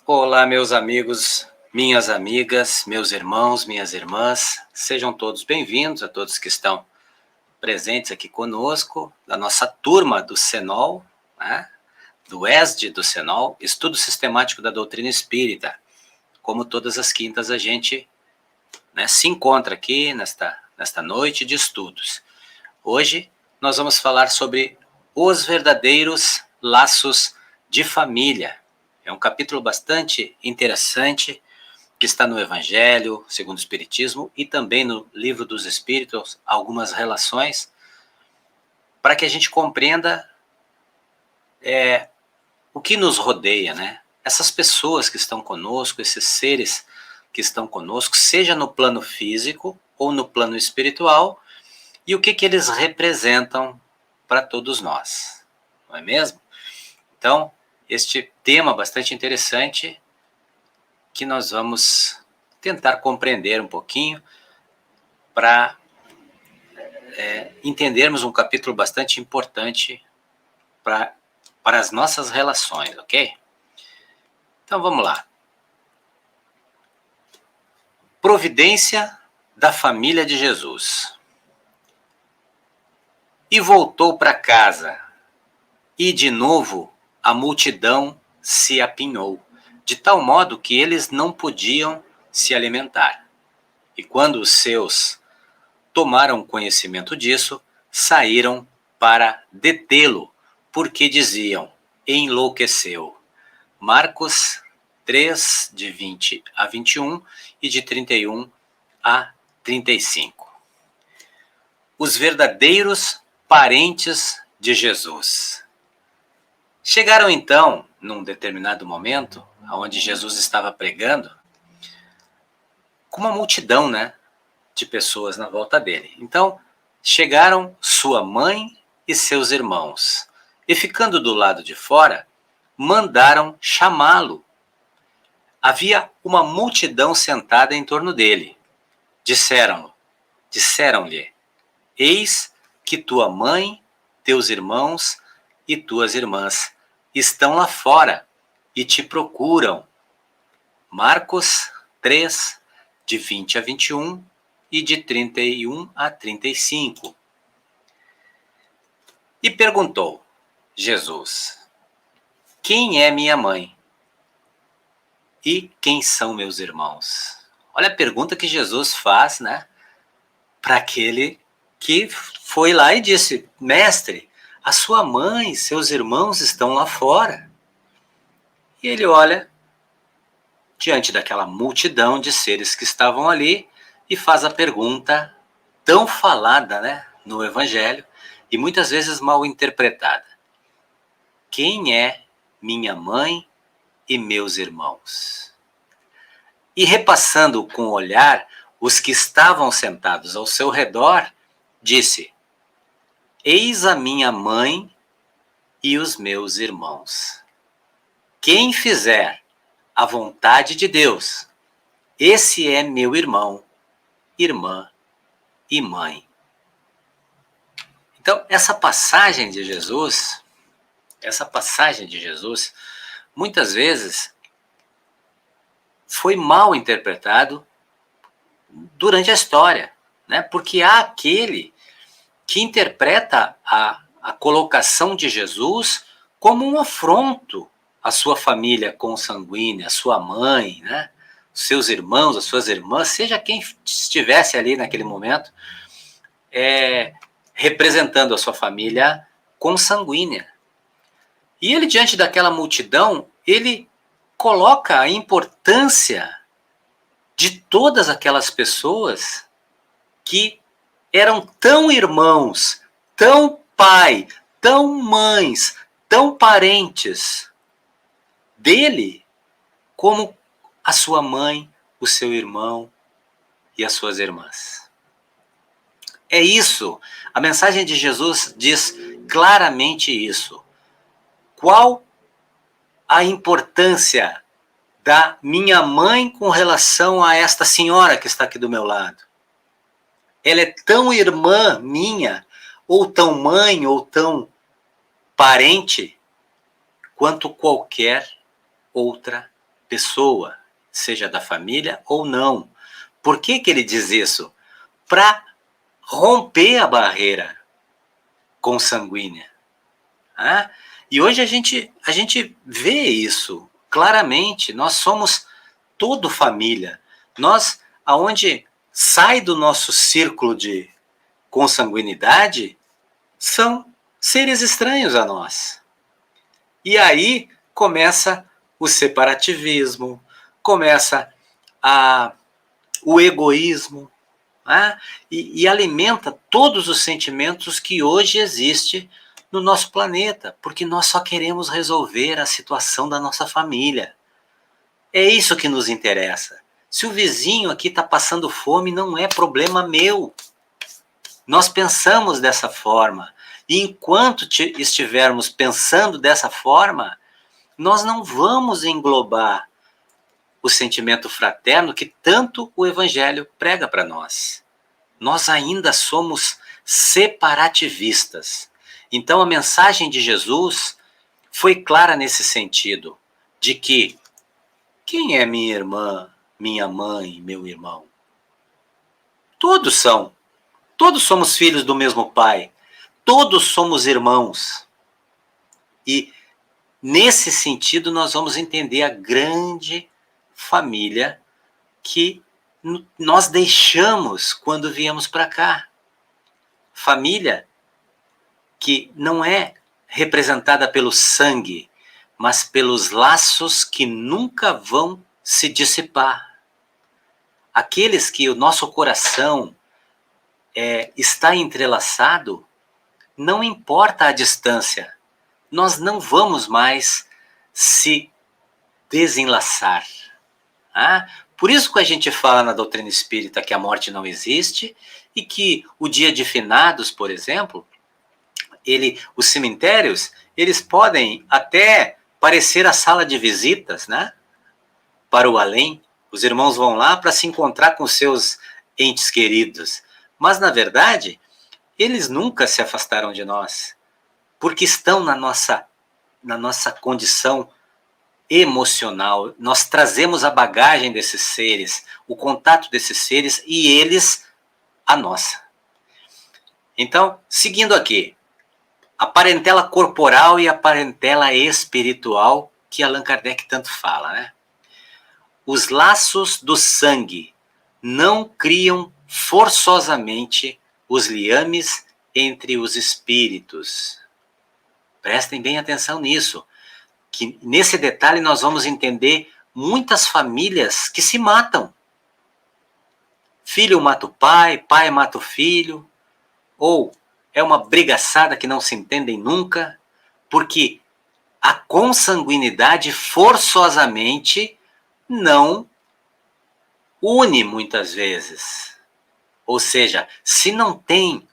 Olá, meus amigos, minhas amigas, meus irmãos, minhas irmãs, sejam todos bem-vindos, a todos que estão presentes aqui conosco, da nossa turma do Senol, né? Do ESD do Senol, Estudo Sistemático da Doutrina Espírita. Como todas as quintas, a gente se encontra aqui nesta noite de estudos. Hoje nós vamos falar sobre os verdadeiros laços de família. É um capítulo bastante interessante que está no Evangelho segundo o Espiritismo e também no Livro dos Espíritos, algumas relações, para que a gente compreenda o que nos rodeia, né? Essas pessoas que estão conosco, esses seres que estão conosco, seja no plano físico ou no plano espiritual, e o que eles representam para todos nós, não é mesmo? Então, este tema bastante interessante que nós vamos tentar compreender um pouquinho para entendermos um capítulo bastante importante para as nossas relações, ok? Então vamos lá. Providência da família de Jesus. E voltou para casa, e de novo a multidão se apinhou, de tal modo que eles não podiam se alimentar. E quando os seus tomaram conhecimento disso, saíram para detê-lo, porque diziam: enlouqueceu. Marcos 3, de 20 a 21 e de 31 a 35. Os verdadeiros parentes de Jesus. Chegaram então, num determinado momento, onde Jesus estava pregando, com uma multidão, de pessoas na volta dele. Então, chegaram sua mãe e seus irmãos, e ficando do lado de fora, mandaram chamá-lo. Havia uma multidão sentada em torno dele. Disseram-lhe: eis que tua mãe, teus irmãos e tuas irmãs estão lá fora e te procuram. Marcos 3, de 20 a 21 e de 31 a 35. E perguntou Jesus: quem é minha mãe? E quem são meus irmãos? Olha a pergunta que Jesus faz, para aquele que foi lá e disse: mestre, a sua mãe e seus irmãos estão lá fora. E ele olha diante daquela multidão de seres que estavam ali e faz a pergunta tão falada, no Evangelho e muitas vezes mal interpretada: quem é minha mãe e meus irmãos? E repassando com o olhar os que estavam sentados ao seu redor, disse: eis a minha mãe e os meus irmãos. Quem fizer a vontade de Deus, esse é meu irmão, irmã e mãe. Então, essa passagem de Jesus, muitas vezes foi mal interpretado durante a história, porque há aquele que interpreta a colocação de Jesus como um afronto à sua família consanguínea, à sua mãe, seus irmãos, as suas irmãs, seja quem estivesse ali naquele momento, representando a sua família consanguínea. E ele, diante daquela multidão, ele coloca a importância de todas aquelas pessoas que eram tão irmãos, tão pai, tão mães, tão parentes dele, como a sua mãe, o seu irmão e as suas irmãs. É isso. A mensagem de Jesus diz claramente isso. Qual a importância da minha mãe com relação a esta senhora que está aqui do meu lado? Ela é tão irmã minha, ou tão mãe, ou tão parente, quanto qualquer outra pessoa, seja da família ou não. Por que que ele diz isso? Para romper a barreira consanguínea. Né? E hoje a gente vê isso claramente. Nós somos tudo família. Nós, aonde sai do nosso círculo de consanguinidade, são seres estranhos a nós. E aí começa o separativismo, começa o egoísmo, né? E alimenta todos os sentimentos que hoje existem no nosso planeta, porque nós só queremos resolver a situação da nossa família. É isso que nos interessa. Se o vizinho aqui está passando fome, não é problema meu. Nós pensamos dessa forma. E enquanto estivermos pensando dessa forma, nós não vamos englobar o sentimento fraterno que tanto o Evangelho prega para nós. Nós ainda somos separativistas. Então a mensagem de Jesus foi clara nesse sentido, de que quem é minha irmã, minha mãe, meu irmão? Todos são. Todos somos filhos do mesmo pai. Todos somos irmãos. E nesse sentido nós vamos entender a grande família que nós deixamos quando viemos para cá. Família que não é representada pelo sangue, mas pelos laços que nunca vão se dissipar. Aqueles que o nosso coração está entrelaçado, não importa a distância, nós não vamos mais se desenlaçar. Ah? Por isso que a gente fala na doutrina espírita que a morte não existe e que o dia de finados, por exemplo, os cemitérios, eles podem até parecer a sala de visitas, né? Para o além. Os irmãos vão lá para se encontrar com seus entes queridos. Mas, na verdade, eles nunca se afastaram de nós, porque estão na nossa condição emocional. Nós trazemos a bagagem desses seres, o contato desses seres e eles a nossa. Então, seguindo aqui, a parentela corporal e a parentela espiritual que Allan Kardec tanto fala, né? Os laços do sangue não criam forçosamente os liames entre os espíritos. Prestem bem atenção nisso, que nesse detalhe nós vamos entender muitas famílias que se matam. Filho mata o pai, pai mata o filho, ou é uma brigaçada que não se entendem nunca, porque a consanguinidade forçosamente não une muitas vezes. Ou seja, se não tem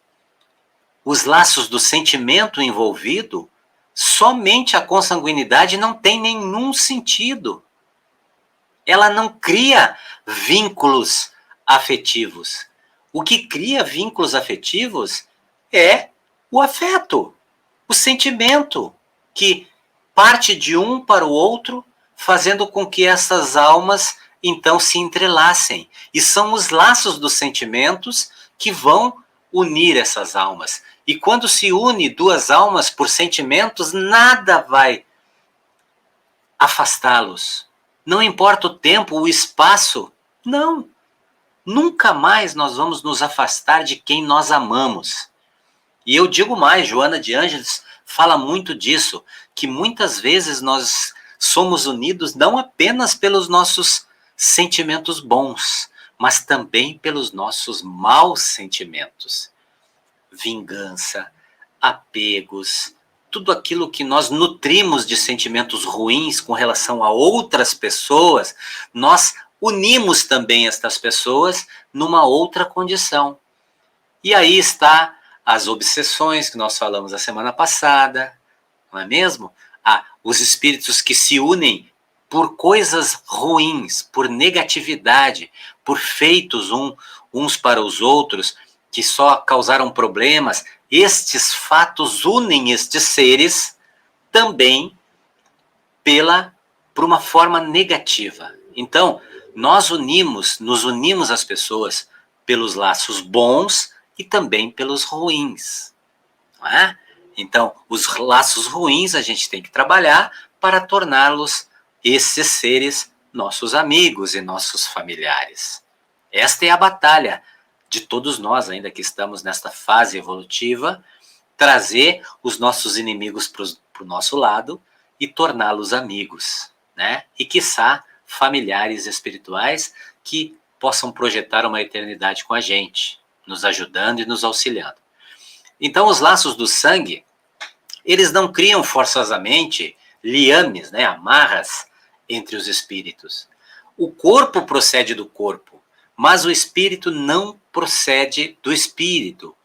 os laços do sentimento envolvido, somente a consanguinidade não tem nenhum sentido. Ela não cria vínculos afetivos. O que cria vínculos afetivos é o afeto, o sentimento que parte de um para o outro, fazendo com que essas almas então se entrelacem. E são os laços dos sentimentos que vão unir essas almas. E quando se une duas almas por sentimentos, nada vai afastá-los. Não importa o tempo, o espaço, não. Nunca mais nós vamos nos afastar de quem nós amamos. E eu digo mais, Joana de Ângeles fala muito disso, que muitas vezes nós somos unidos não apenas pelos nossos sentimentos bons, mas também pelos nossos maus sentimentos. Vingança, apegos, tudo aquilo que nós nutrimos de sentimentos ruins com relação a outras pessoas, nós unimos também estas pessoas numa outra condição. E aí está as obsessões que nós falamos a semana passada, não é mesmo? Os espíritos que se unem por coisas ruins, por negatividade, por feitos uns para os outros, que só causaram problemas. Estes fatos unem estes seres também pela por uma forma negativa. Então, nos unimos às pessoas pelos laços bons e também pelos ruins. Não é? Então, os laços ruins a gente tem que trabalhar para torná-los, esses seres, nossos amigos e nossos familiares. Esta é a batalha de todos nós, ainda que estamos nesta fase evolutiva, trazer os nossos inimigos para o nosso lado e torná-los amigos, né? E, quiçá, familiares espirituais que possam projetar uma eternidade com a gente, nos ajudando e nos auxiliando. Então, os laços do sangue, eles não criam forçosamente liames, né, amarras entre os espíritos. O corpo procede do corpo, mas o espírito não procede do espírito,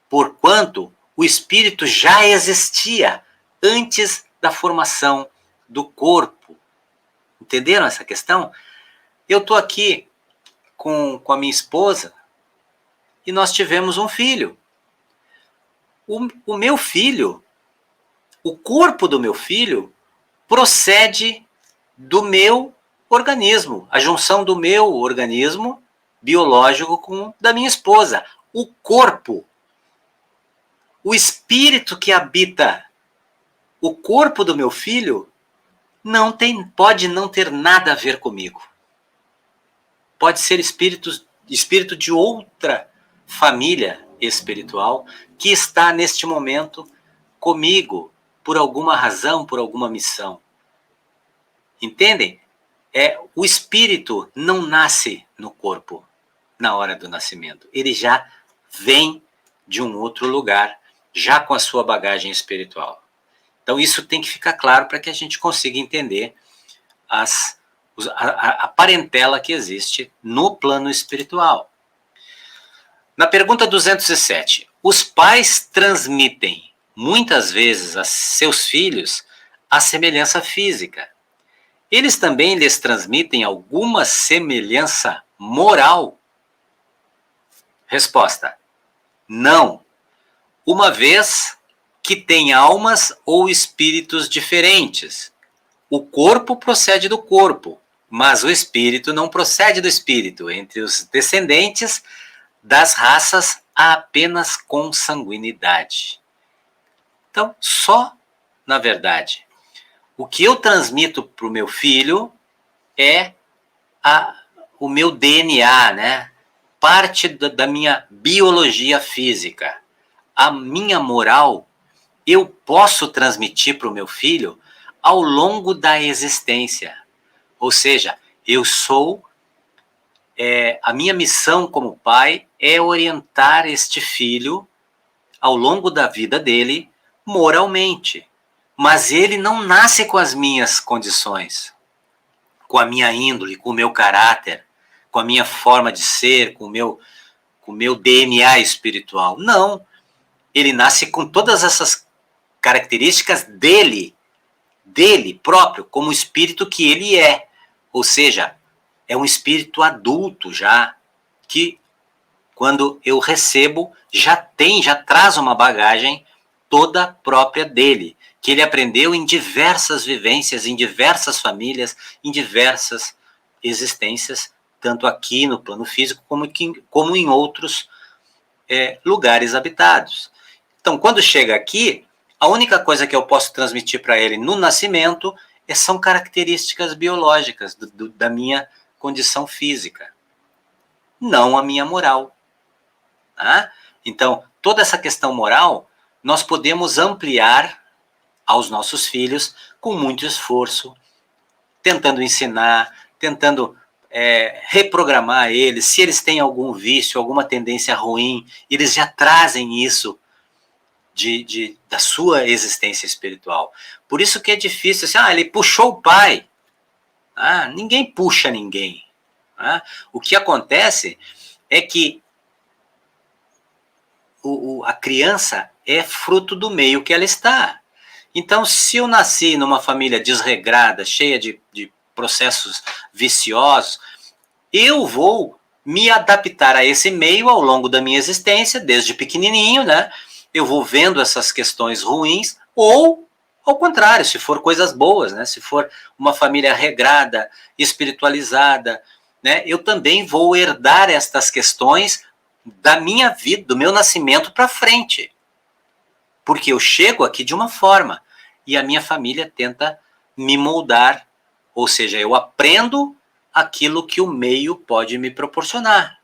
porquanto o espírito já existia antes da formação do corpo. Entenderam essa questão? Eu estou aqui com a minha esposa e nós tivemos um filho. O meu filho, o corpo do meu filho, procede do meu organismo, a junção do meu organismo biológico com o da minha esposa. O corpo, o espírito que habita o corpo do meu filho pode não ter nada a ver comigo. Pode ser espírito de outra família espiritual que está neste momento comigo por alguma razão, por alguma missão. Entendem? O espírito não nasce no corpo na hora do nascimento. Ele já vem de um outro lugar, já com a sua bagagem espiritual. Então isso tem que ficar claro para que a gente consiga entender a parentela que existe no plano espiritual. Na pergunta 207, os pais transmitem muitas vezes a seus filhos a semelhança física. Eles também lhes transmitem alguma semelhança moral? Resposta: não. Uma vez que têm almas ou espíritos diferentes. O corpo procede do corpo, mas o espírito não procede do espírito. Entre os descendentes das raças há apenas consanguinidade. Então, na verdade, o que eu transmito para o meu filho é o meu DNA, né? Parte da minha biologia física. A minha moral eu posso transmitir para o meu filho ao longo da existência. Ou seja, a minha missão como pai é orientar este filho ao longo da vida dele moralmente. Mas ele não nasce com as minhas condições, com a minha índole, com o meu caráter, com a minha forma de ser, com o meu DNA espiritual. Não. Ele nasce com todas essas características dele próprio, como o espírito que ele é. Ou seja, é um espírito adulto já, que quando eu recebo, já traz uma bagagem toda própria dele, que ele aprendeu em diversas vivências, em diversas famílias, em diversas existências, tanto aqui no plano físico como em outros lugares habitados. Então, quando chega aqui, a única coisa que eu posso transmitir para ele no nascimento são características biológicas da minha condição física, não a minha moral. Tá? Então, toda essa questão moral, nós podemos ampliar aos nossos filhos com muito esforço, tentando ensinar, tentando reprogramar eles. Se eles têm algum vício, alguma tendência ruim, eles já trazem isso da sua existência espiritual. Por isso que é difícil, assim, ele puxou o pai. Ninguém puxa ninguém. O que acontece é que a criança é fruto do meio que ela está. Então, se eu nasci numa família desregrada, cheia de processos viciosos, eu vou me adaptar a esse meio ao longo da minha existência, desde pequenininho, né? Eu vou vendo essas questões ruins, ou Ao contrário, se for coisas boas, né? Se for uma família regrada, espiritualizada, né? Eu também vou herdar estas questões da minha vida, do meu nascimento para frente. Porque eu chego aqui de uma forma e a minha família tenta me moldar, ou seja, eu aprendo aquilo que o meio pode me proporcionar,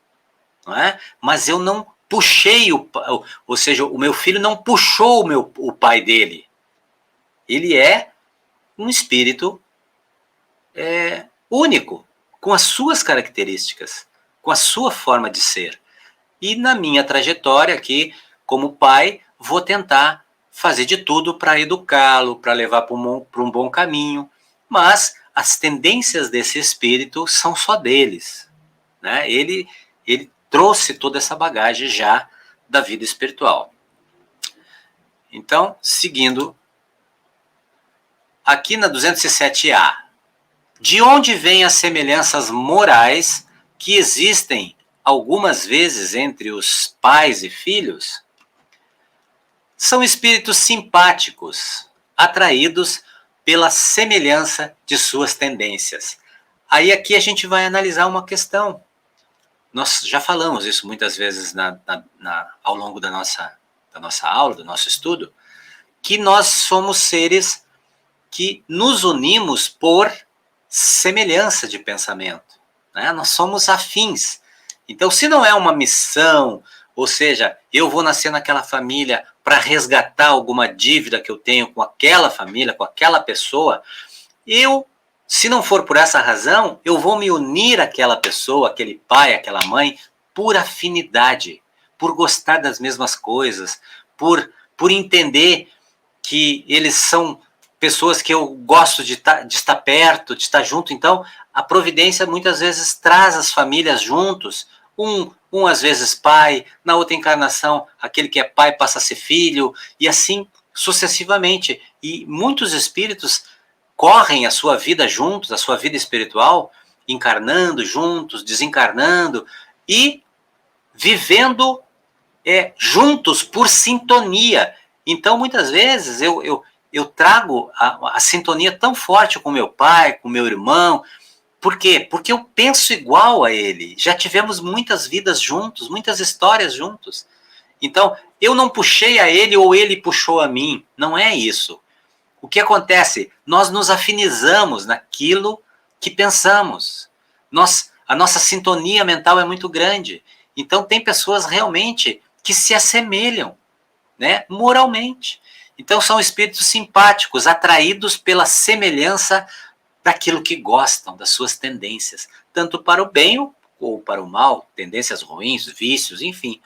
não é? Mas eu não puxei, ou seja, o meu filho não puxou o pai dele. Ele é um espírito único, com as suas características, com a sua forma de ser. E na minha trajetória aqui, como pai, vou tentar fazer de tudo para educá-lo, para levar para um bom caminho, mas as tendências desse espírito são só deles, né? Ele trouxe toda essa bagagem já da vida espiritual. Então, seguindo, aqui na 207A, de onde vêm as semelhanças morais que existem algumas vezes entre os pais e filhos? São espíritos simpáticos, atraídos pela semelhança de suas tendências. Aí aqui a gente vai analisar uma questão. Nós já falamos isso muitas vezes ao longo da nossa aula, do nosso estudo, que nós somos seres que nos unimos por semelhança de pensamento, né? Nós somos afins. Então, se não é uma missão, ou seja, eu vou nascer naquela família para resgatar alguma dívida que eu tenho com aquela família, com aquela pessoa, se não for por essa razão, eu vou me unir àquela pessoa, aquele pai, aquela mãe, por afinidade, por gostar das mesmas coisas, por entender que eles são pessoas que eu gosto de estar perto, de estar junto. Então, a providência muitas vezes traz as famílias juntos, um às vezes pai, na outra encarnação, aquele que é pai passa a ser filho, e assim sucessivamente. E muitos espíritos correm a sua vida juntos, a sua vida espiritual, encarnando juntos, desencarnando, e vivendo juntos por sintonia. Então, muitas vezes, eu trago a sintonia tão forte com meu pai, com meu irmão. Por quê? Porque eu penso igual a ele. Já tivemos muitas vidas juntos, muitas histórias juntos. Então, eu não puxei a ele ou ele puxou a mim. Não é isso. O que acontece? Nós nos afinizamos naquilo que pensamos. A nossa sintonia mental é muito grande. Então, tem pessoas realmente que se assemelham, né, moralmente. Então, são espíritos simpáticos, atraídos pela semelhança daquilo que gostam, das suas tendências, tanto para o bem ou para o mal, tendências ruins, vícios, enfim.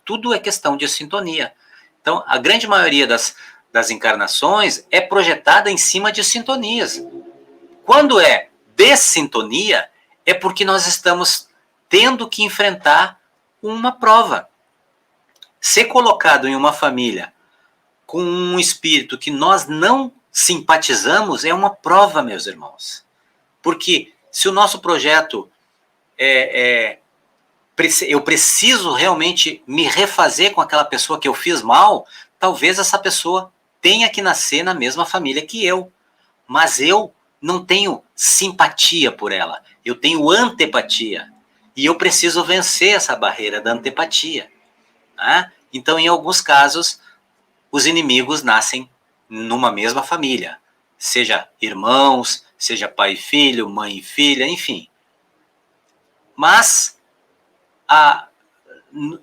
Tudo é questão de sintonia. Então, a grande maioria das encarnações é projetada em cima de sintonias. Quando é dessintonia, é porque nós estamos tendo que enfrentar uma prova. Ser colocado em uma família com um espírito que nós não simpatizamos é uma prova, meus irmãos. Porque se o nosso projeto eu preciso realmente me refazer com aquela pessoa que eu fiz mal, talvez essa pessoa tenha que nascer na mesma família que eu. Mas eu não tenho simpatia por ela, eu tenho antipatia. E eu preciso vencer essa barreira da antipatia. Né? Então, em alguns casos, os inimigos nascem numa mesma família, seja irmãos, seja pai e filho, mãe e filha, enfim. Mas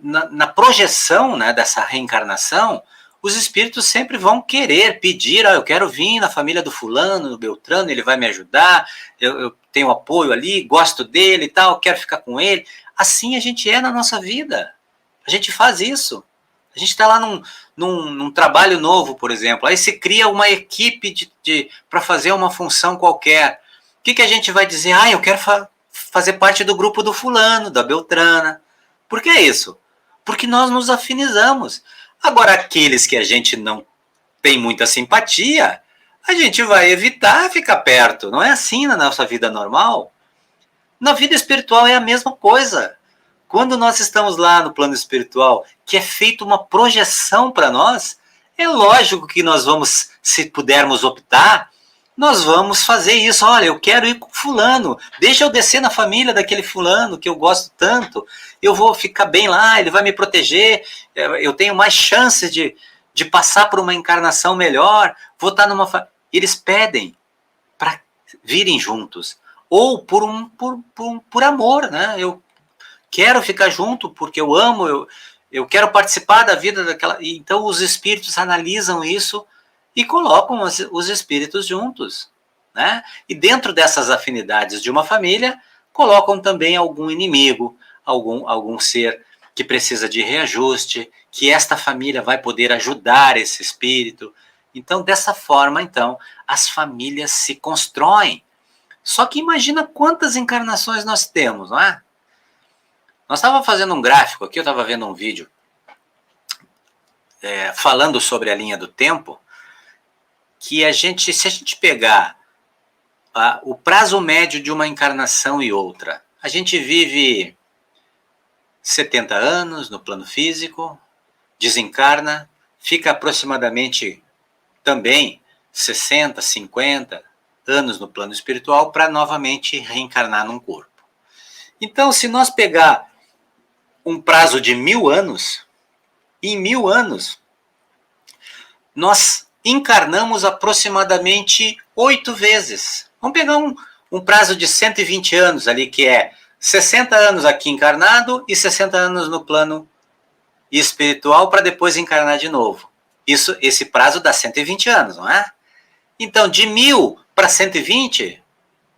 na projeção, né, dessa reencarnação, os espíritos sempre vão querer, pedir, eu quero vir na família do fulano, do Beltrano, ele vai me ajudar, eu tenho apoio ali, gosto dele e tal, quero ficar com ele. Assim a gente é na nossa vida. A gente faz isso. A gente está lá num trabalho novo, por exemplo. Aí se cria uma equipe para fazer uma função qualquer. O que a gente vai dizer? Eu quero fazer parte do grupo do fulano, da Beltrana. Por que isso? Porque nós nos afinizamos. Agora, aqueles que a gente não tem muita simpatia, a gente vai evitar ficar perto. Não é assim na nossa vida normal? Na vida espiritual é a mesma coisa. Quando nós estamos lá no plano espiritual, que é feita uma projeção para nós, É lógico que nós vamos, se pudermos optar, nós vamos fazer isso. Olha, eu quero ir com fulano, deixa eu descer na família daquele fulano que eu gosto tanto, eu vou ficar bem lá, ele vai me proteger, eu tenho mais chances de passar por uma encarnação melhor, vou estar numa... Eles pedem para virem juntos, ou por amor, né? Eu quero ficar junto porque eu amo, eu quero participar da vida daquela... Então os espíritos analisam isso e colocam os espíritos juntos, né? E dentro dessas afinidades de uma família, colocam também algum inimigo, algum ser que precisa de reajuste, que esta família vai poder ajudar esse espírito. Então, dessa forma, então, as famílias se constroem. Só que imagina quantas encarnações nós temos, não é? Nós estávamos fazendo um gráfico aqui, eu estava vendo um vídeo falando sobre a linha do tempo, que se a gente pegar o prazo médio de uma encarnação e outra, a gente vive 70 anos no plano físico, desencarna, fica aproximadamente também 60, 50 anos no plano espiritual para novamente reencarnar num corpo. Então, se nós pegar um prazo de 1000 anos, em 1000 anos, nós encarnamos aproximadamente 8 vezes. Vamos pegar um prazo de 120 anos ali, que é 60 anos aqui encarnado e 60 anos no plano espiritual para depois encarnar de novo. Esse prazo dá 120 anos, não é? Então, de 1000 para 120,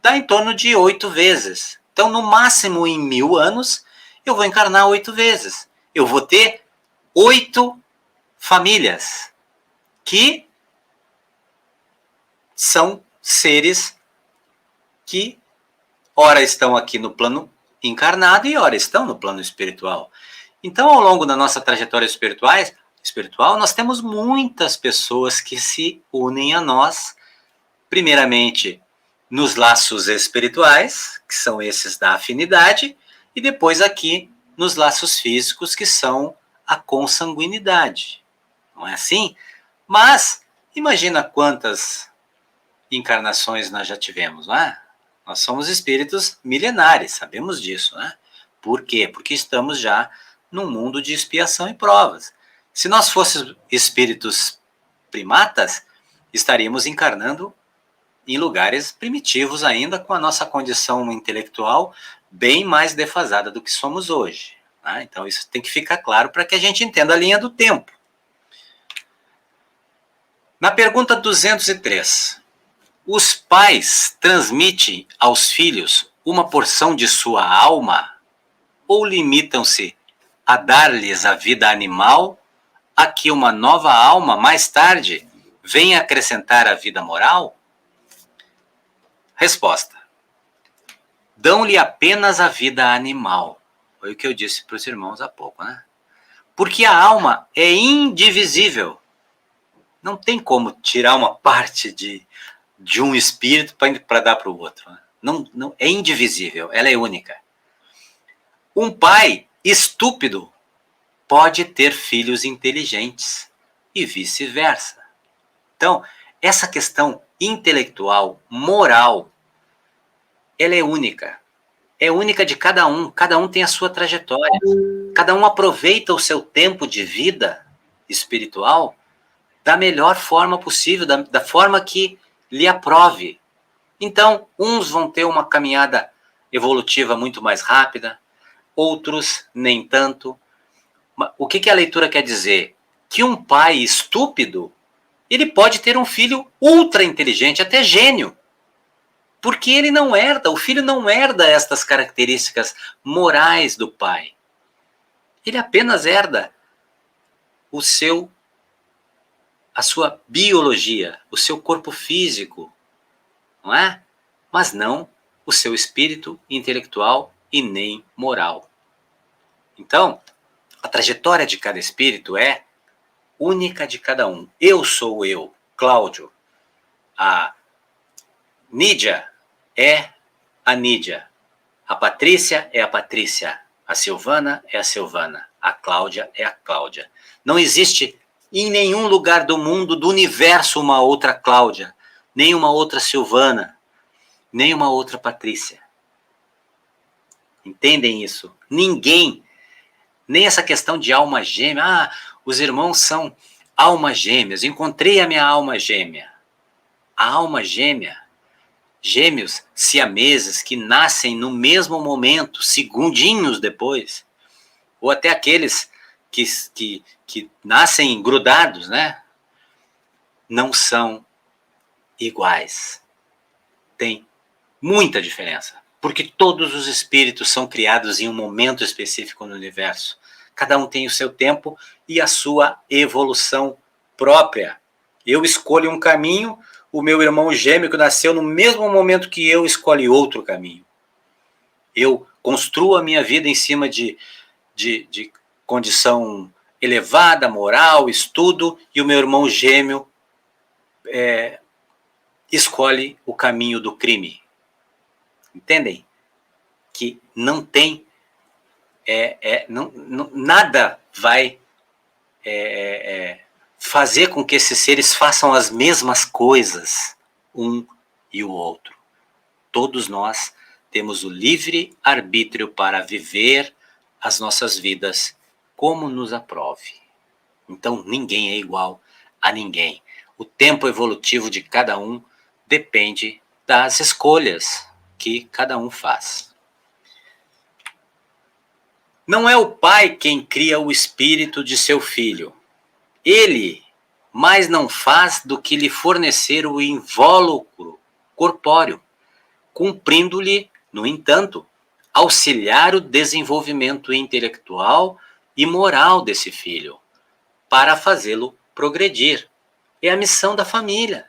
dá em torno de 8 vezes. Então, no máximo em 1000 anos, eu vou encarnar 8 vezes. Eu vou ter 8 famílias que são seres que ora estão aqui no plano encarnado e ora estão no plano espiritual. Então, ao longo da nossa trajetória espiritual, nós temos muitas pessoas que se unem a nós, primeiramente nos laços espirituais, que são esses da afinidade, e depois aqui nos laços físicos, que são a consanguinidade. Não é assim? Mas imagina quantas encarnações nós já tivemos, não é? Nós somos espíritos milenares, sabemos disso, né? Por quê? Porque estamos já num mundo de expiação e provas. Se nós fôssemos espíritos primatas, estaríamos encarnando em lugares primitivos ainda, com a nossa condição intelectual bem mais defasada do que somos hoje. Né? Então isso tem que ficar claro para que a gente entenda a linha do tempo. Na pergunta 203, os pais transmitem aos filhos uma porção de sua alma ou limitam-se a dar-lhes a vida animal a que uma nova alma mais tarde venha acrescentar a vida moral? Resposta: dão-lhe apenas a vida animal. Foi o que eu disse para os irmãos há pouco, né? Porque a alma é indivisível. Não tem como tirar uma parte de um espírito para dar para o outro. Né? Não, é indivisível, ela é única. Um pai estúpido pode ter filhos inteligentes e vice-versa. Então, essa questão intelectual, moral, ela é única. É única de cada um tem a sua trajetória. Cada um aproveita o seu tempo de vida espiritual da melhor forma possível, da forma que lhe aprove. Então, uns vão ter uma caminhada evolutiva muito mais rápida, outros nem tanto. O que a leitura quer dizer? Que um pai estúpido, ele pode ter um filho ultra inteligente, até gênio, porque ele não herda, o filho não herda estas características morais do pai. Ele apenas herda a sua biologia, o seu corpo físico, não é? Mas não o seu espírito intelectual e nem moral. Então, a trajetória de cada espírito é única de cada um. Eu sou eu, Cláudio. A Nídia é a Nídia. A Patrícia é a Patrícia. A Silvana é a Silvana. A Cláudia é a Cláudia. Não existe Em nenhum lugar do mundo, do universo, uma outra Cláudia, nem uma outra Silvana, nem uma outra Patrícia. Entendem isso? Ninguém, nem essa questão de alma gêmea. Ah, os irmãos são almas gêmeas. Encontrei a minha alma gêmea. A alma gêmea, gêmeos siameses que nascem no mesmo momento, segundinhos depois, ou até aqueles que nascem grudados, né? Não são iguais. Tem muita diferença, porque todos os espíritos são criados em um momento específico no universo. Cada um tem o seu tempo e a sua evolução própria. Eu escolho um caminho, o meu irmão gêmeo que nasceu no mesmo momento que eu escolhe outro caminho. Eu construo a minha vida em cima de condição elevada, moral, estudo, e o meu irmão gêmeo escolhe o caminho do crime. Entendem? Que não tem, nada vai fazer com que esses seres façam as mesmas coisas, um e o outro. Todos nós temos o livre arbítrio para viver as nossas vidas como nos aprove. Então, ninguém é igual a ninguém. O tempo evolutivo de cada um depende das escolhas que cada um faz. Não é o pai quem cria o espírito de seu filho. Ele mais não faz do que lhe fornecer o invólucro corpóreo, cumprindo-lhe, no entanto, auxiliar o desenvolvimento intelectual e moral desse filho, para fazê-lo progredir. É a missão da família.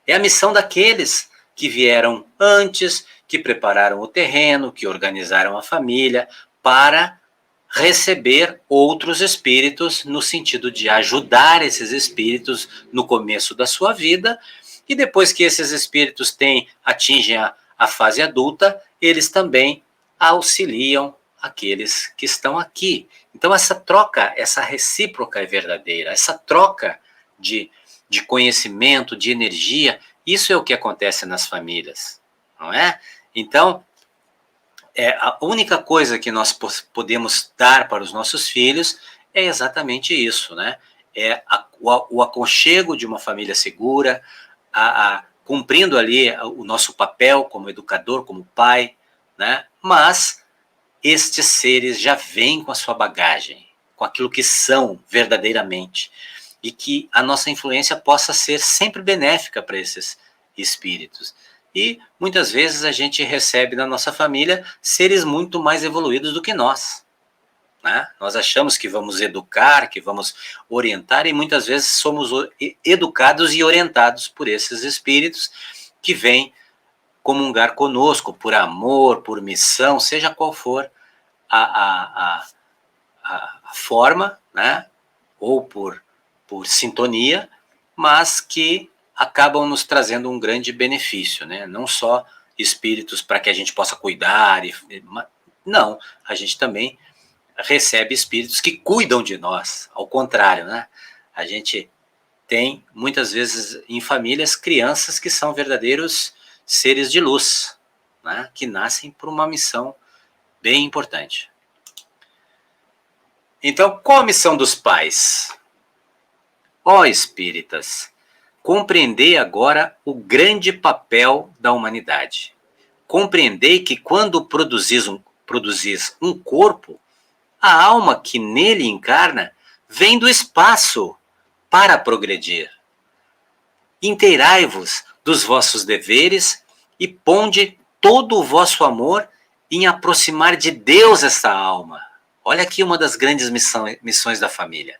É a missão daqueles que vieram antes, que prepararam o terreno, que organizaram a família, para receber outros espíritos, no sentido de ajudar esses espíritos no começo da sua vida, e depois que esses espíritos atingem a fase adulta, eles também auxiliam aqueles que estão aqui. Então essa troca, essa recíproca é verdadeira, essa troca de conhecimento, de energia, isso é o que acontece nas famílias, não é? Então, a única coisa que nós podemos dar para os nossos filhos é exatamente isso, né? É o aconchego de uma família segura, cumprindo ali o nosso papel como educador, como pai, né? Mas estes seres já vêm com a sua bagagem, com aquilo que são verdadeiramente, e que a nossa influência possa ser sempre benéfica para esses espíritos. E muitas vezes a gente recebe na nossa família seres muito mais evoluídos do que nós, né? Nós achamos que vamos educar, que vamos orientar, e muitas vezes somos educados e orientados por esses espíritos que vêm comungar conosco por amor, por missão, seja qual for a forma, né? Ou por sintonia, mas que acabam nos trazendo um grande benefício, né? Não só espíritos para que a gente possa cuidar, não, a gente também recebe espíritos que cuidam de nós, ao contrário, né? A gente tem, muitas vezes, em famílias, crianças que são verdadeiros seres de luz, né? Que nascem por uma missão bem importante. Então, qual a missão dos pais? Ó espíritas, compreendei agora o grande papel da humanidade. Compreendei que quando produzis um corpo, a alma que nele encarna vem do espaço para progredir. Inteirai-vos dos vossos deveres e ponde todo o vosso amor em aproximar de Deus esta alma. Olha aqui uma das grandes missões da família.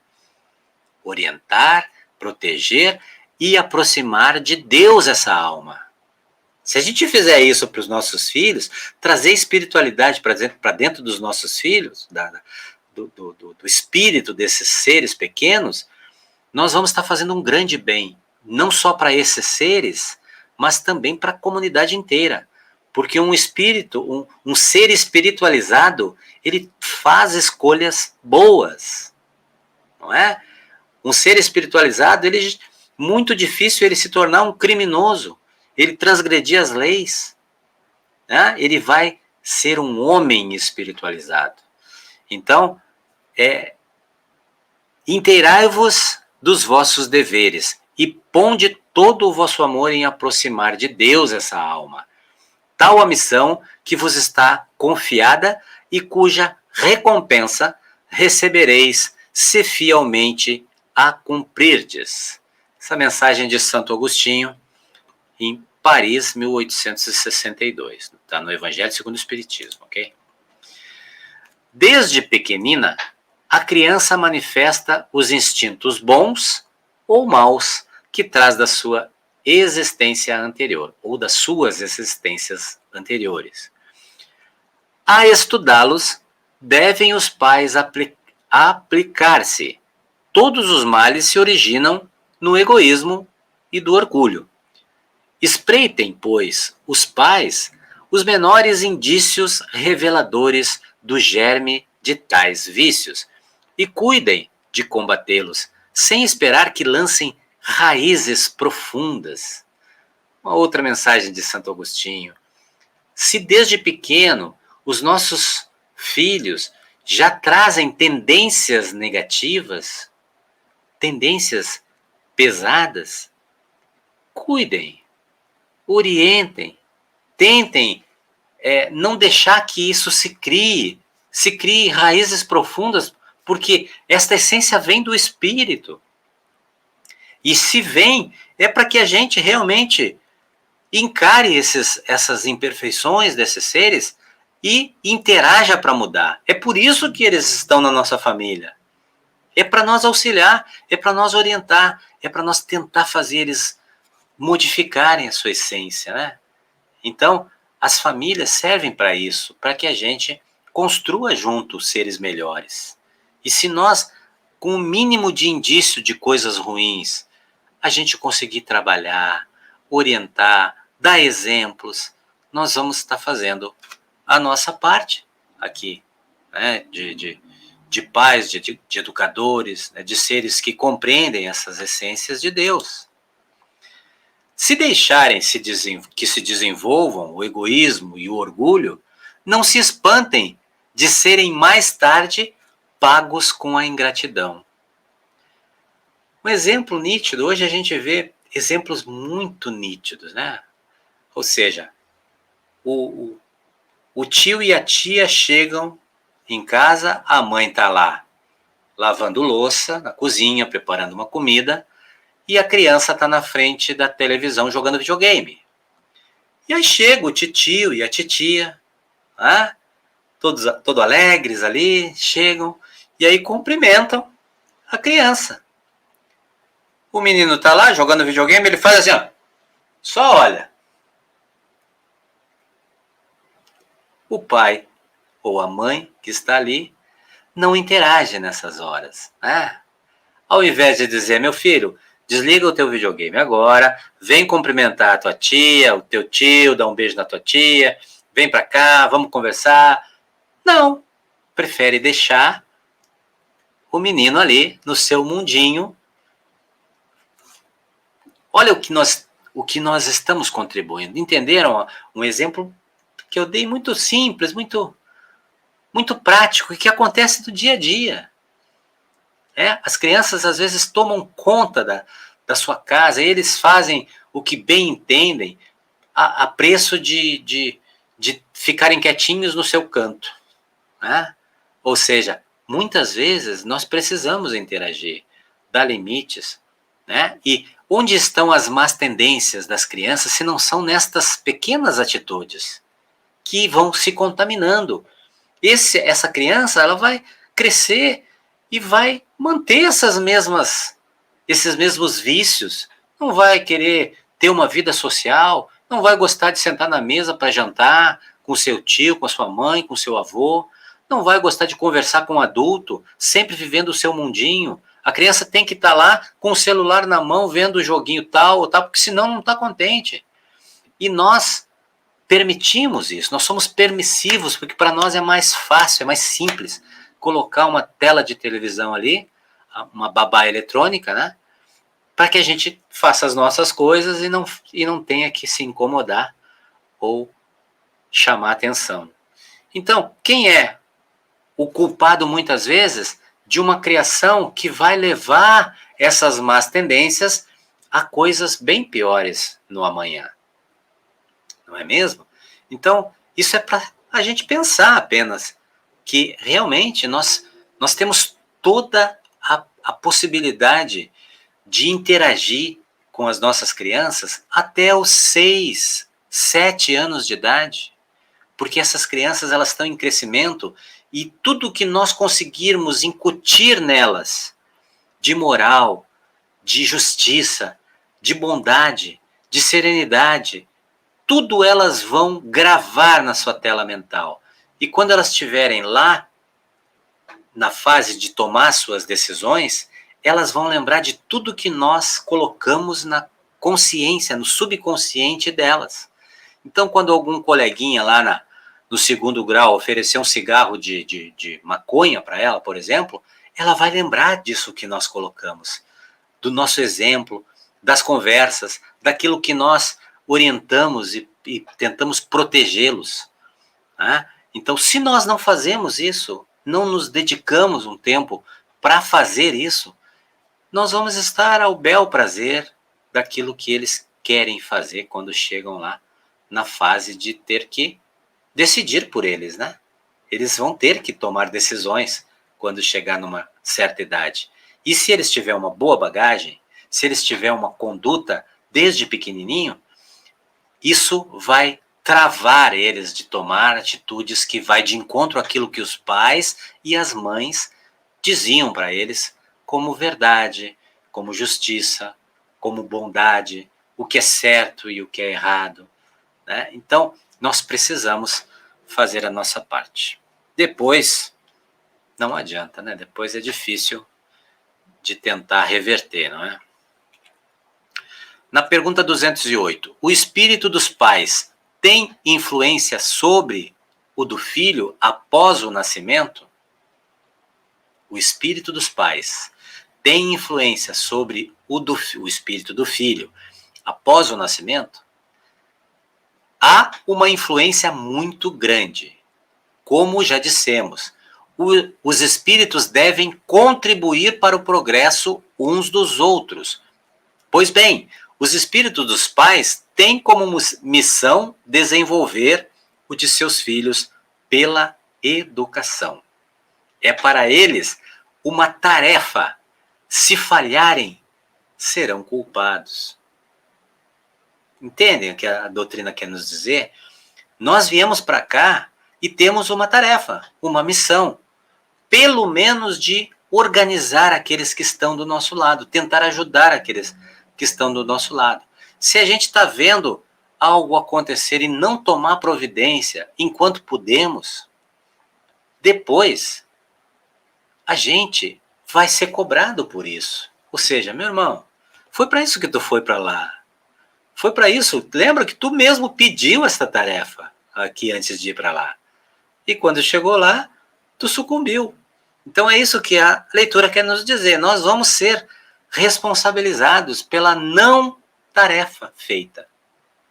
Orientar, proteger e aproximar de Deus essa alma. Se a gente fizer isso para os nossos filhos, trazer espiritualidade para dentro dos nossos filhos, do espírito desses seres pequenos, nós vamos estar fazendo um grande bem, não só para esses seres, mas também para a comunidade inteira. Porque um espírito, um ser espiritualizado, ele faz escolhas boas, não é? Um ser espiritualizado, muito difícil ele se tornar um criminoso, ele transgredir as leis, né? Ele vai ser um homem espiritualizado. Então, inteirai-vos dos vossos deveres e ponde todo o vosso amor em aproximar de Deus essa alma. Tal a missão que vos está confiada e cuja recompensa recebereis se fielmente a cumprirdes. Essa mensagem de Santo Agostinho, em Paris, 1862. Está no Evangelho segundo o Espiritismo, ok? Desde pequenina, a criança manifesta os instintos bons ou maus que traz da sua existência anterior, ou das suas existências anteriores. A estudá-los, devem os pais aplicar-se. Todos os males se originam no egoísmo e do orgulho. Espreitem, pois, os pais os menores indícios reveladores do germe de tais vícios e cuidem de combatê-los, sem esperar que lancem raízes profundas. Uma outra mensagem de Santo Agostinho. Se desde pequeno os nossos filhos já trazem tendências negativas, tendências pesadas, cuidem, orientem, tentem não deixar que isso se crie raízes profundas, porque esta essência vem do espírito. E se vem, é para que a gente realmente encare essas imperfeições desses seres e interaja para mudar. É por isso que eles estão na nossa família. É para nós auxiliar, é para nós orientar, é para nós tentar fazer eles modificarem a sua essência, né? Então, as famílias servem para isso, para que a gente construa junto seres melhores. E se nós, com o mínimo de indício de coisas ruins, a gente conseguir trabalhar, orientar, dar exemplos, nós vamos estar fazendo a nossa parte aqui, né? De pais, de educadores, né? De seres que compreendem essas essências de Deus. Se deixarem que se desenvolvam o egoísmo e o orgulho, não se espantem de serem mais tarde pagos com a ingratidão. Um exemplo nítido, hoje a gente vê exemplos muito nítidos, né? Ou seja, o tio e a tia chegam em casa, a mãe está lá lavando louça na cozinha, preparando uma comida, e a criança está na frente da televisão jogando videogame. E aí chega o titio e a titia, né? Todos alegres ali, chegam e aí cumprimentam a criança. O menino está lá jogando videogame, ele faz assim, ó, só olha. O pai ou a mãe que está ali não interage nessas horas, né? Ao invés de dizer, meu filho, desliga o teu videogame agora, vem cumprimentar a tua tia, o teu tio, dá um beijo na tua tia, vem para cá, vamos conversar. Não, prefere deixar o menino ali no seu mundinho. Olha o que nós estamos contribuindo. Entenderam? Um exemplo que eu dei muito simples, muito prático, e que acontece do dia a dia. As crianças às vezes tomam conta da sua casa, eles fazem o que bem entendem, a preço de ficarem quietinhos no seu canto, né? Ou seja, muitas vezes nós precisamos interagir, dar limites, né? E onde estão as más tendências das crianças se não são nestas pequenas atitudes que vão se contaminando? Essa criança, ela vai crescer e vai manter esses mesmos vícios, não vai querer ter uma vida social, não vai gostar de sentar na mesa para jantar com seu tio, com a sua mãe, com seu avô, não vai gostar de conversar com um adulto, sempre vivendo o seu mundinho. A criança tem que estar lá com o celular na mão, vendo o joguinho tal ou tal, porque senão não está contente. E nós permitimos isso, nós somos permissivos, porque para nós é mais fácil, é mais simples colocar uma tela de televisão ali, uma babá eletrônica, né? Para que a gente faça as nossas coisas e não tenha que se incomodar ou chamar atenção. Então, quem é o culpado muitas vezes de uma criação que vai levar essas más tendências a coisas bem piores no amanhã? Não é mesmo? Então, isso é para a gente pensar apenas que realmente nós temos toda a possibilidade de interagir com as nossas crianças até os 6, 7 anos de idade, porque essas crianças elas estão em crescimento e tudo que nós conseguirmos incutir nelas de moral, de justiça, de bondade, de serenidade, tudo elas vão gravar na sua tela mental. E quando elas estiverem lá, na fase de tomar suas decisões, elas vão lembrar de tudo que nós colocamos na consciência, no subconsciente delas. Então, quando algum coleguinha lá no segundo grau oferecer um cigarro de maconha para ela, por exemplo, ela vai lembrar disso que nós colocamos, do nosso exemplo, das conversas, daquilo que nós orientamos e tentamos protegê-los. Né? Então, se nós não fazemos isso, não nos dedicamos um tempo para fazer isso, nós vamos estar ao bel prazer daquilo que eles querem fazer quando chegam lá na fase de ter que decidir por eles, né? Eles vão ter que tomar decisões quando chegar numa certa idade. E se eles tiverem uma boa bagagem, se eles tiverem uma conduta desde pequenininho, isso vai travar eles de tomar atitudes que vai de encontro àquilo que os pais e as mães diziam para eles como verdade, como justiça, como bondade, o que é certo e o que é errado. Né? Então, nós precisamos fazer a nossa parte. Depois, não adianta, né? Depois é difícil de tentar reverter, não é? Na pergunta 208, o espírito dos pais tem influência sobre o do filho após o nascimento? O espírito dos pais tem influência sobre o espírito do filho após o nascimento? Há uma influência muito grande. Como já dissemos, os espíritos devem contribuir para o progresso uns dos outros. Pois bem, os espíritos dos pais têm como missão desenvolver o de seus filhos pela educação. É para eles uma tarefa. Se falharem, serão culpados. Entendem o que a doutrina quer nos dizer? Nós viemos para cá e temos uma tarefa, uma missão, pelo menos de organizar aqueles que estão do nosso lado, tentar ajudar aqueles que estão do nosso lado. Se a gente está vendo algo acontecer e não tomar providência enquanto podemos, depois a gente vai ser cobrado por isso. Ou seja, meu irmão, foi para isso que tu foi para lá. Foi para isso. Lembra que tu mesmo pediu essa tarefa aqui antes de ir para lá. E quando chegou lá, tu sucumbiu. Então é isso que a leitura quer nos dizer. Nós vamos ser responsabilizados pela não tarefa feita.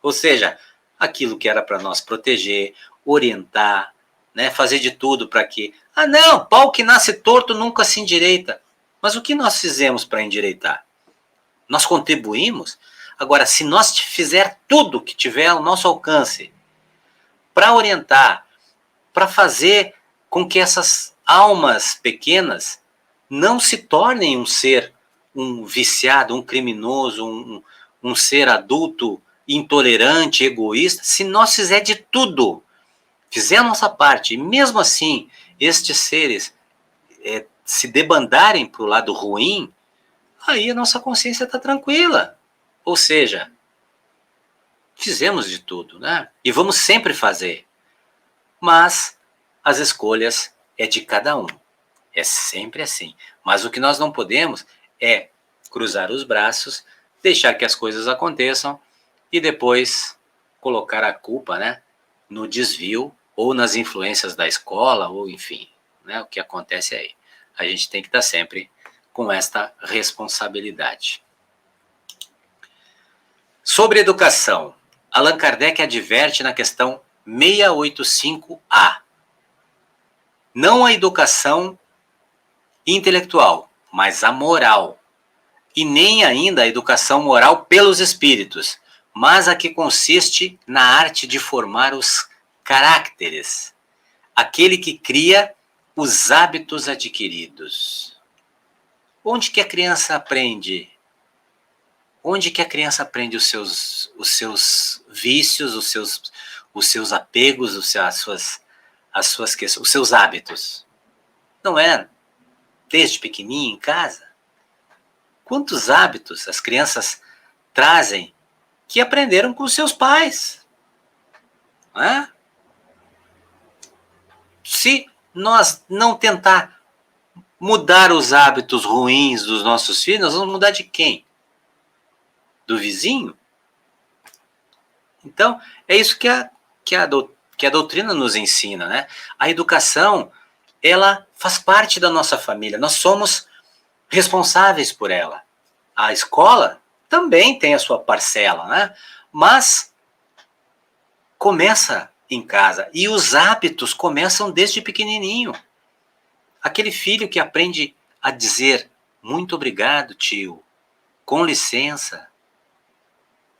Ou seja, aquilo que era para nós proteger, orientar, né, fazer de tudo para que... Ah, não, pau que nasce torto nunca se endireita. Mas o que nós fizemos para endireitar? Nós contribuímos? Agora, se nós fizer tudo que tiver ao nosso alcance para orientar, para fazer com que essas almas pequenas não se tornem um viciado, um criminoso, um ser adulto intolerante, egoísta, se nós fizer de tudo, fizer a nossa parte, e mesmo assim estes seres se debandarem para o lado ruim, aí a nossa consciência está tranquila. Ou seja, fizemos de tudo, né? E vamos sempre fazer. Mas as escolhas é de cada um. É sempre assim. Mas o que nós não podemos é cruzar os braços, deixar que as coisas aconteçam e depois colocar a culpa, né, no desvio ou nas influências da escola, ou enfim, né, o que acontece aí. A gente tem que estar sempre com esta responsabilidade. Sobre educação, Allan Kardec adverte na questão 685A. Não a educação intelectual, mas a moral. E nem ainda a educação moral pelos espíritos, mas a que consiste na arte de formar os caracteres. Aquele que cria os hábitos adquiridos. Onde que a criança aprende? Onde que a criança aprende os seus vícios, os seus apegos, as suas questões, os seus hábitos? Não é desde pequenininho em casa? Quantos hábitos as crianças trazem que aprenderam com seus pais? Não é? Se nós não tentar mudar os hábitos ruins dos nossos filhos, nós vamos mudar de quem? Do vizinho? Então, é isso que a doutrina nos ensina, né? A educação, ela faz parte da nossa família, nós somos responsáveis por ela. A escola também tem a sua parcela, né? Mas começa em casa, e os hábitos começam desde pequenininho. Aquele filho que aprende a dizer muito obrigado, tio, com licença,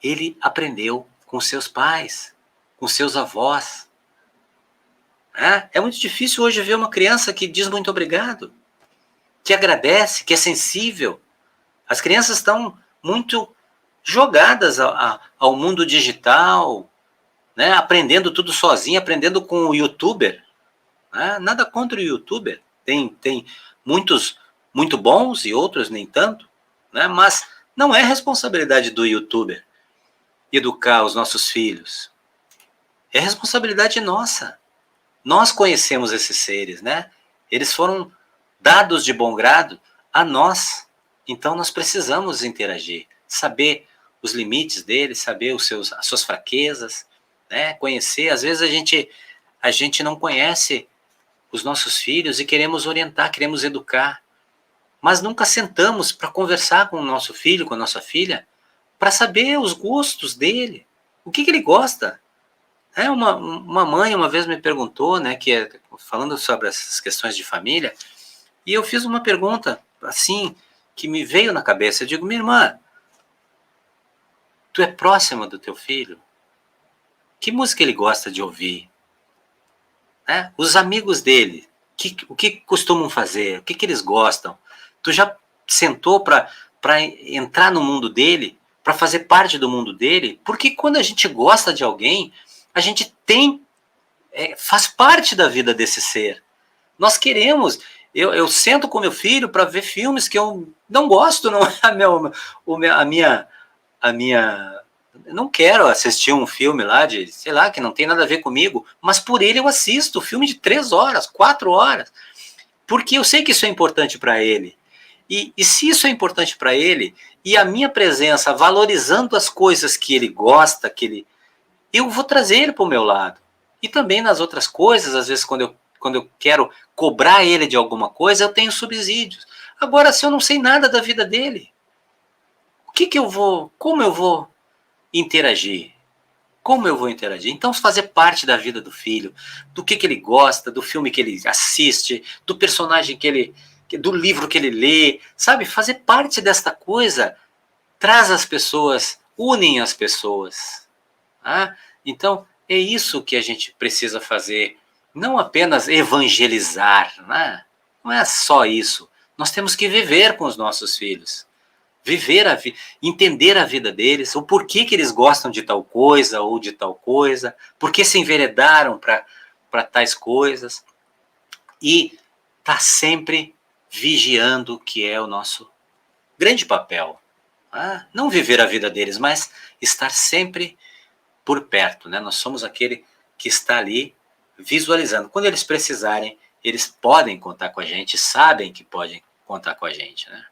ele aprendeu com seus pais, com seus avós. É muito difícil hoje ver uma criança que diz muito obrigado, que agradece, que é sensível. As crianças estão muito jogadas ao mundo digital, né? Aprendendo tudo sozinho, aprendendo com o youtuber. Né? Nada contra o youtuber. Tem muitos muito bons e outros nem tanto, né? Mas não é responsabilidade do youtuber educar os nossos filhos. É responsabilidade nossa. Nós conhecemos esses seres, né? Eles foram dados de bom grado a nós. Então nós precisamos interagir, saber os limites deles, saber as suas fraquezas, né? Conhecer. Às vezes a gente não conhece os nossos filhos e queremos orientar, queremos educar, mas nunca sentamos para conversar com o nosso filho, com a nossa filha, para saber os gostos dele, o que ele gosta. Uma mãe uma vez me perguntou, né, falando sobre essas questões de família, e eu fiz uma pergunta assim, que me veio na cabeça. Eu digo, minha irmã, tu é próxima do teu filho? Que música ele gosta de ouvir? Os amigos dele, o que costumam fazer? O que eles gostam? Tu já sentou para entrar no mundo dele? Para fazer parte do mundo dele? Porque quando a gente gosta de alguém, a gente faz parte da vida desse ser. Nós queremos. Eu sento com meu filho para ver filmes que eu não gosto, não é a minha. Eu não quero assistir um filme lá sei lá, que não tem nada a ver comigo, mas por ele eu assisto filme de 3 horas, 4 horas, porque eu sei que isso é importante para ele. E se isso é importante para ele, e a minha presença valorizando as coisas que ele gosta, eu vou trazer ele para o meu lado. E também nas outras coisas, às vezes quando eu quero cobrar ele de alguma coisa, eu tenho subsídios. Agora, se eu não sei nada da vida dele, como eu vou interagir? Como eu vou interagir? Então, fazer parte da vida do filho, do que ele gosta, do filme que ele assiste, do personagem do livro que ele lê, sabe? Fazer parte desta coisa traz as pessoas, unem as pessoas. Então, é isso que a gente precisa fazer. Não apenas evangelizar, né? Não é só isso. Nós temos que viver com os nossos filhos. Entender a vida deles, o porquê que eles gostam de tal coisa ou de tal coisa, por que se enveredaram para tais coisas, e estar sempre vigiando, que é o nosso grande papel. Não viver a vida deles, mas estar sempre por perto, né? Nós somos aquele que está ali visualizando. Quando eles precisarem, eles podem contar com a gente, sabem que podem contar com a gente, né?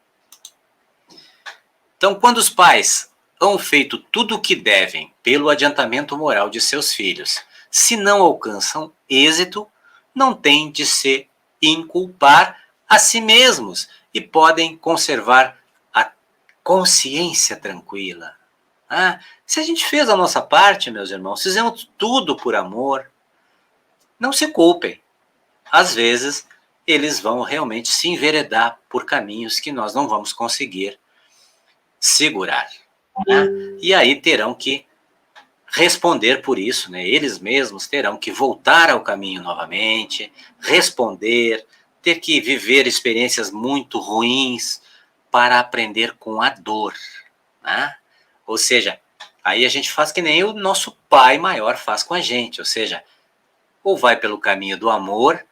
Então, quando os pais hão feito tudo o que devem pelo adiantamento moral de seus filhos, se não alcançam êxito, não têm de se inculpar a si mesmos e podem conservar a consciência tranquila. Se a gente fez a nossa parte, meus irmãos, fizemos tudo por amor, não se culpem. Às vezes, eles vão realmente se enveredar por caminhos que nós não vamos conseguir segurar. Né? E aí terão que responder por isso, né? Eles mesmos terão que voltar ao caminho novamente, responder, ter que viver experiências muito ruins para aprender com a dor. Né? Ou seja, aí a gente faz que nem o nosso pai maior faz com a gente, ou seja, ou vai pelo caminho do amor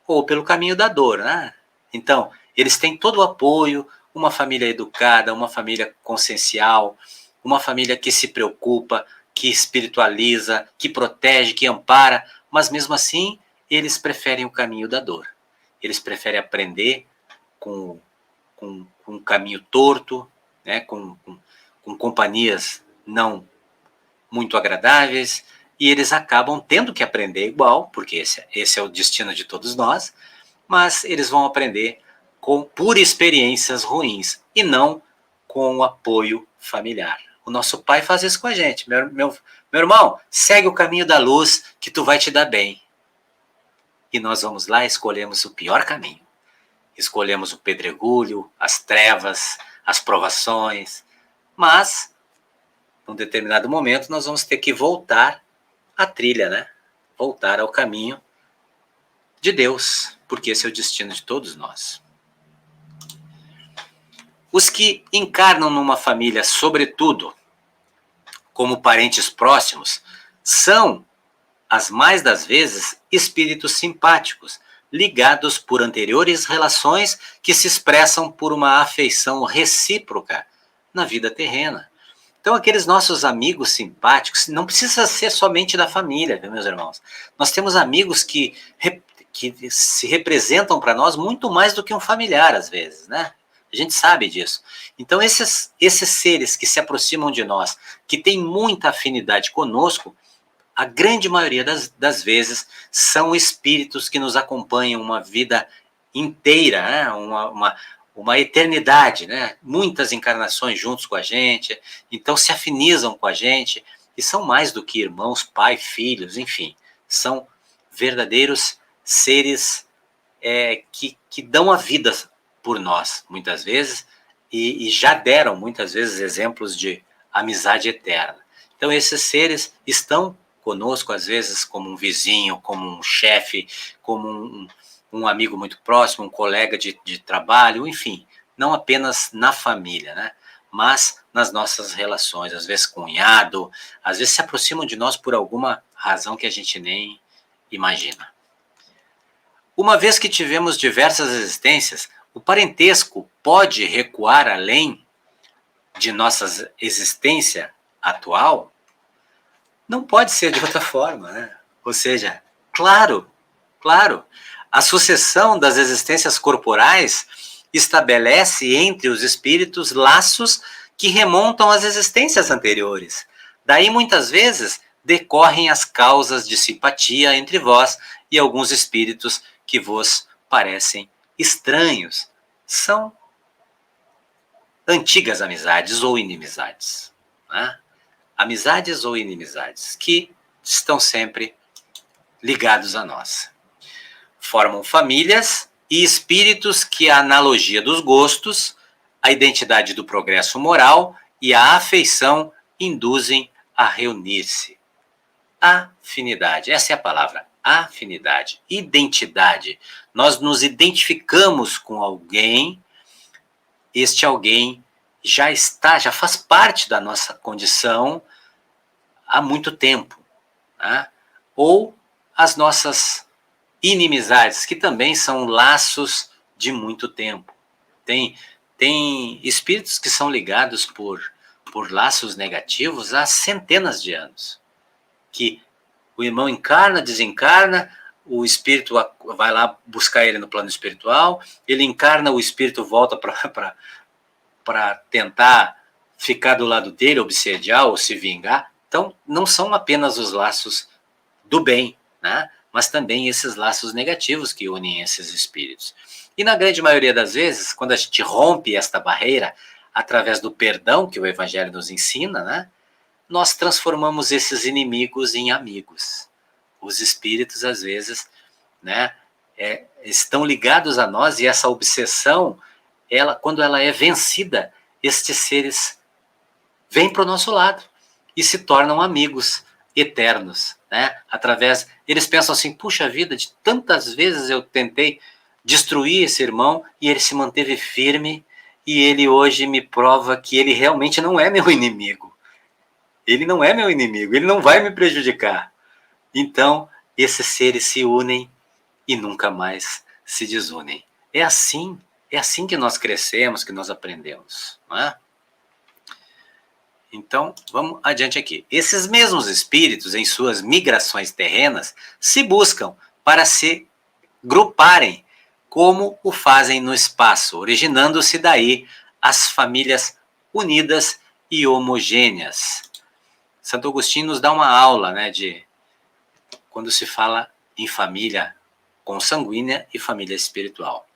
ou pelo caminho da dor. Né? Então, eles têm todo o apoio, uma família educada, uma família consciencial, uma família que se preocupa, que espiritualiza, que protege, que ampara, mas mesmo assim eles preferem o caminho da dor. Eles preferem aprender com um caminho torto, né, com companhias não muito agradáveis, e eles acabam tendo que aprender igual, porque esse é o destino de todos nós, mas eles vão aprender por experiências ruins e não com o apoio familiar. O nosso pai faz isso com a gente. Meu irmão, segue o caminho da luz que tu vai te dar bem. E nós vamos lá e escolhemos o pior caminho. Escolhemos o pedregulho, as trevas, as provações. Mas, num determinado momento, nós vamos ter que voltar à trilha, né? Voltar ao caminho de Deus, porque esse é o destino de todos nós. Os que encarnam numa família, sobretudo, como parentes próximos, são, as mais das vezes, espíritos simpáticos, ligados por anteriores relações que se expressam por uma afeição recíproca na vida terrena. Então, aqueles nossos amigos simpáticos, não precisa ser somente da família, viu, meus irmãos? Nós temos amigos que se representam para nós muito mais do que um familiar, às vezes, né? A gente sabe disso. Então, esses seres que se aproximam de nós, que têm muita afinidade conosco, a grande maioria das vezes são espíritos que nos acompanham uma vida inteira, né? uma eternidade, né? Muitas encarnações juntos com a gente, então se afinizam com a gente, e são mais do que irmãos, pai, filhos, enfim, são verdadeiros seres que dão a vida por nós, muitas vezes, e já deram, muitas vezes, exemplos de amizade eterna. Então, esses seres estão conosco, às vezes, como um vizinho, como um chefe, como um amigo muito próximo, um colega de trabalho, enfim, não apenas na família, né? Mas nas nossas relações, às vezes cunhado, às vezes se aproximam de nós por alguma razão que a gente nem imagina. Uma vez que tivemos diversas existências, o parentesco pode recuar além de nossa existência atual? Não pode ser de outra forma, né? Ou seja, claro, a sucessão das existências corporais estabelece entre os espíritos laços que remontam às existências anteriores. Daí, muitas vezes, decorrem as causas de simpatia entre vós e alguns espíritos que vos parecem estranhos. São antigas amizades ou inimizades, né? Amizades ou inimizades que estão sempre ligados a nós. Formam famílias e espíritos que a analogia dos gostos, a identidade do progresso moral e a afeição induzem a reunir-se. Afinidade, essa é a palavra, afinidade, identidade. Nós nos identificamos com alguém, este alguém já faz parte da nossa condição há muito tempo, né? Ou as nossas inimizades, que também são laços de muito tempo. Tem espíritos que são ligados por laços negativos há centenas de anos, que o irmão encarna, desencarna, o espírito vai lá buscar ele no plano espiritual, ele encarna, o espírito volta para tentar ficar do lado dele, obsediar ou se vingar. Então, não são apenas os laços do bem, né? Mas também esses laços negativos que unem esses espíritos. E na grande maioria das vezes, quando a gente rompe esta barreira, através do perdão que o Evangelho nos ensina, né, nós transformamos esses inimigos em amigos. Os espíritos, às vezes, né, estão ligados a nós, e essa obsessão, quando ela é vencida, estes seres vêm para o nosso lado e se tornam amigos eternos, né? Eles pensam assim, puxa vida, de tantas vezes eu tentei destruir esse irmão e ele se manteve firme, e ele hoje me prova que ele realmente não é meu inimigo. Ele não é meu inimigo, ele não vai me prejudicar. Então, esses seres se unem e nunca mais se desunem. É assim que nós crescemos, que nós aprendemos, não é? Então, vamos adiante aqui. Esses mesmos espíritos, em suas migrações terrenas, se buscam para se gruparem, como o fazem no espaço, originando-se daí as famílias unidas e homogêneas. Santo Agostinho nos dá uma aula, né, de quando se fala em família consanguínea e família espiritual.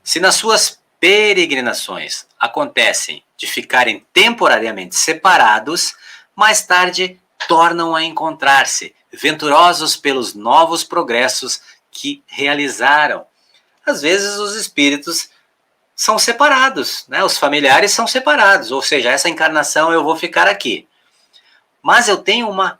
Se nas suas peregrinações acontecem de ficarem temporariamente separados, mais tarde tornam a encontrar-se, venturosos pelos novos progressos que realizaram. Às vezes os espíritos são separados, né? Os familiares são separados, ou seja, essa encarnação eu vou ficar aqui. Mas eu tenho uma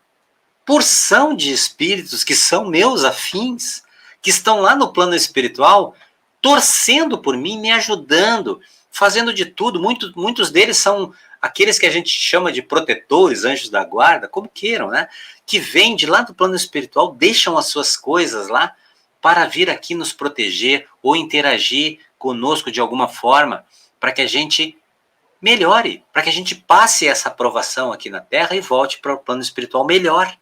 porção de espíritos que são meus afins, que estão lá no plano espiritual, torcendo por mim, me ajudando, fazendo de tudo. Muitos deles são aqueles que a gente chama de protetores, anjos da guarda, como queiram, né? Que vêm de lá do plano espiritual, deixam as suas coisas lá para vir aqui nos proteger ou interagir conosco de alguma forma, para que a gente melhore, para que a gente passe essa aprovação aqui na Terra e volte para o plano espiritual melhor.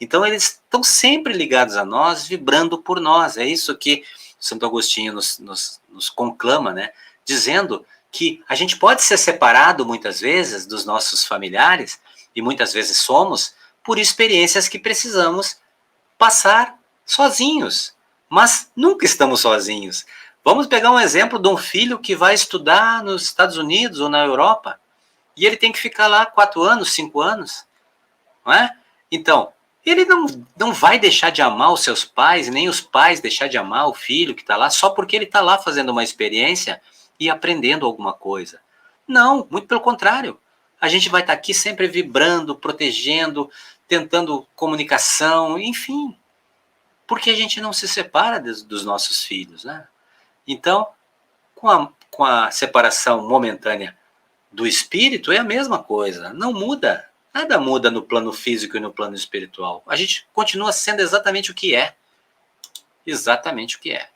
Então eles estão sempre ligados a nós, vibrando por nós. É isso que Santo Agostinho nos conclama, né? Dizendo que a gente pode ser separado muitas vezes dos nossos familiares, e muitas vezes somos, por experiências que precisamos passar sozinhos. Mas nunca estamos sozinhos. Vamos pegar um exemplo de um filho que vai estudar nos Estados Unidos ou na Europa, e ele tem que ficar lá 4 anos, 5 anos, não é? Então, ele não vai deixar de amar os seus pais, nem os pais deixar de amar o filho que está lá, só porque ele está lá fazendo uma experiência e aprendendo alguma coisa. Não, muito pelo contrário. A gente vai estar aqui sempre vibrando, protegendo, tentando comunicação, enfim. Porque a gente não se separa dos nossos filhos, né? Então, com a separação momentânea do espírito, é a mesma coisa. Não muda. Nada muda no plano físico e no plano espiritual. A gente continua sendo exatamente o que é. Exatamente o que é.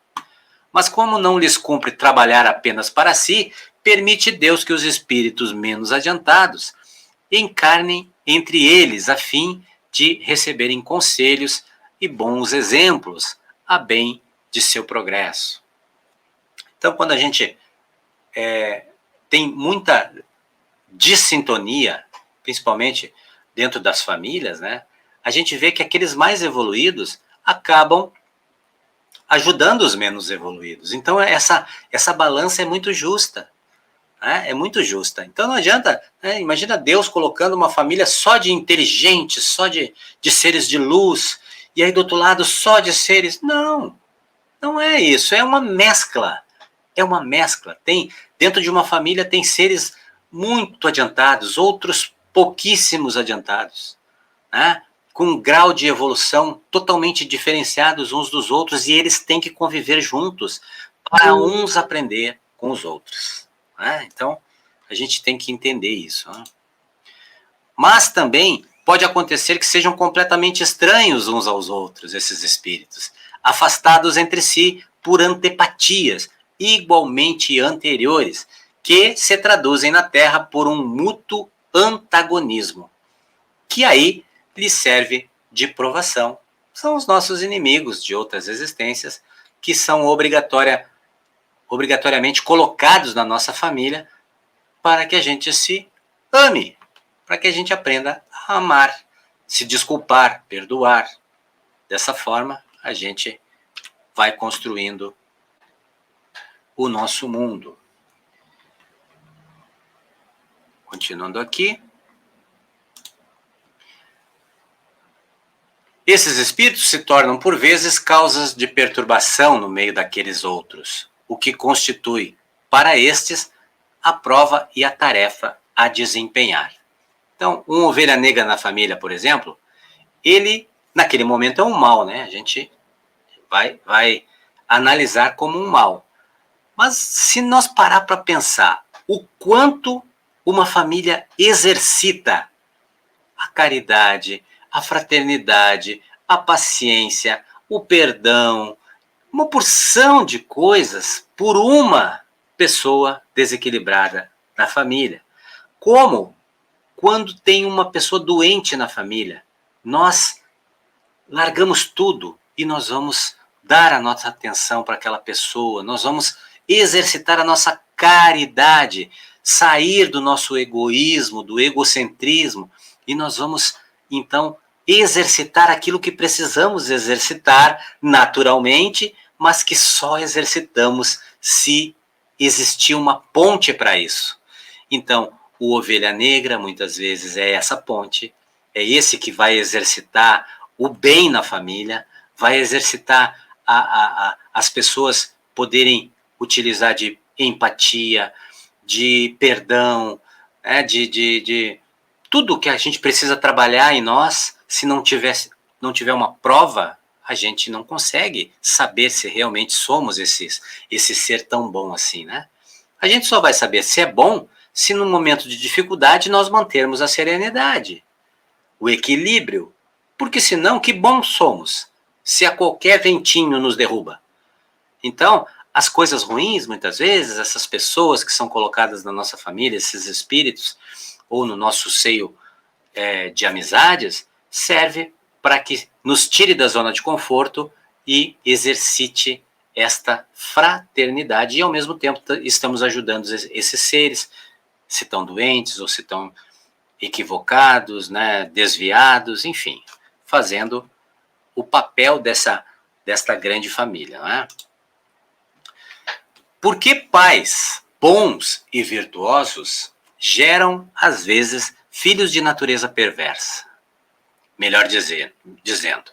Mas como não lhes cumpre trabalhar apenas para si, permite Deus que os espíritos menos adiantados encarnem entre eles, a fim de receberem conselhos e bons exemplos a bem de seu progresso. Então, quando a gente tem muita dissintonia, principalmente dentro das famílias, né, a gente vê que aqueles mais evoluídos acabam ajudando os menos evoluídos. Então, essa balança é muito justa. Né? É muito justa. Então, não adianta, né, imagina Deus colocando uma família só de inteligentes, só de seres de luz, e aí do outro lado só de seres... Não, não é isso. É uma mescla. É uma mescla. Dentro de uma família tem seres muito adiantados, outros pouquíssimos adiantados, né? Com um grau de evolução totalmente diferenciados uns dos outros, e eles têm que conviver juntos para uns aprender com os outros. Né? Então, a gente tem que entender isso. Né? Mas também pode acontecer que sejam completamente estranhos uns aos outros, esses espíritos, afastados entre si por antipatias igualmente anteriores, que se traduzem na Terra por um mútuo antagonismo, que aí lhe serve de provação. São os nossos inimigos de outras existências, que são obrigatoriamente colocados na nossa família para que a gente se ame, para que a gente aprenda a amar, se desculpar, perdoar. Dessa forma, a gente vai construindo o nosso mundo. Continuando aqui. Esses espíritos se tornam, por vezes, causas de perturbação no meio daqueles outros, o que constitui, para estes, a prova e a tarefa a desempenhar. Então, uma ovelha negra na família, por exemplo, ele, naquele momento, é um mal, né? A gente vai analisar como um mal. Mas se nós parar para pensar o quanto uma família exercita a caridade, a fraternidade, a paciência, o perdão, uma porção de coisas por uma pessoa desequilibrada na família. Como quando tem uma pessoa doente na família, nós largamos tudo e nós vamos dar a nossa atenção para aquela pessoa, nós vamos exercitar a nossa caridade, sair do nosso egoísmo, do egocentrismo, e nós vamos, então, exercitar aquilo que precisamos exercitar naturalmente, mas que só exercitamos se existir uma ponte para isso. Então, o ovelha negra, muitas vezes, é essa ponte, é esse que vai exercitar o bem na família, vai exercitar as pessoas poderem utilizar de empatia, de perdão, né, de tudo que a gente precisa trabalhar em nós. Se não tiver uma prova, a gente não consegue saber se realmente somos esse ser tão bom assim, né? A gente só vai saber se é bom se no momento de dificuldade nós mantermos a serenidade, o equilíbrio, porque senão que bons somos se a qualquer ventinho nos derruba. Então, as coisas ruins, muitas vezes, essas pessoas que são colocadas na nossa família, esses espíritos, ou no nosso seio de amizades, serve para que nos tire da zona de conforto e exercite esta fraternidade. E, ao mesmo tempo, estamos ajudando esses seres, se estão doentes ou se estão equivocados, né, desviados, enfim, fazendo o papel desta grande família, não é? Porque pais bons e virtuosos geram, às vezes, filhos de natureza perversa. Melhor dizendo,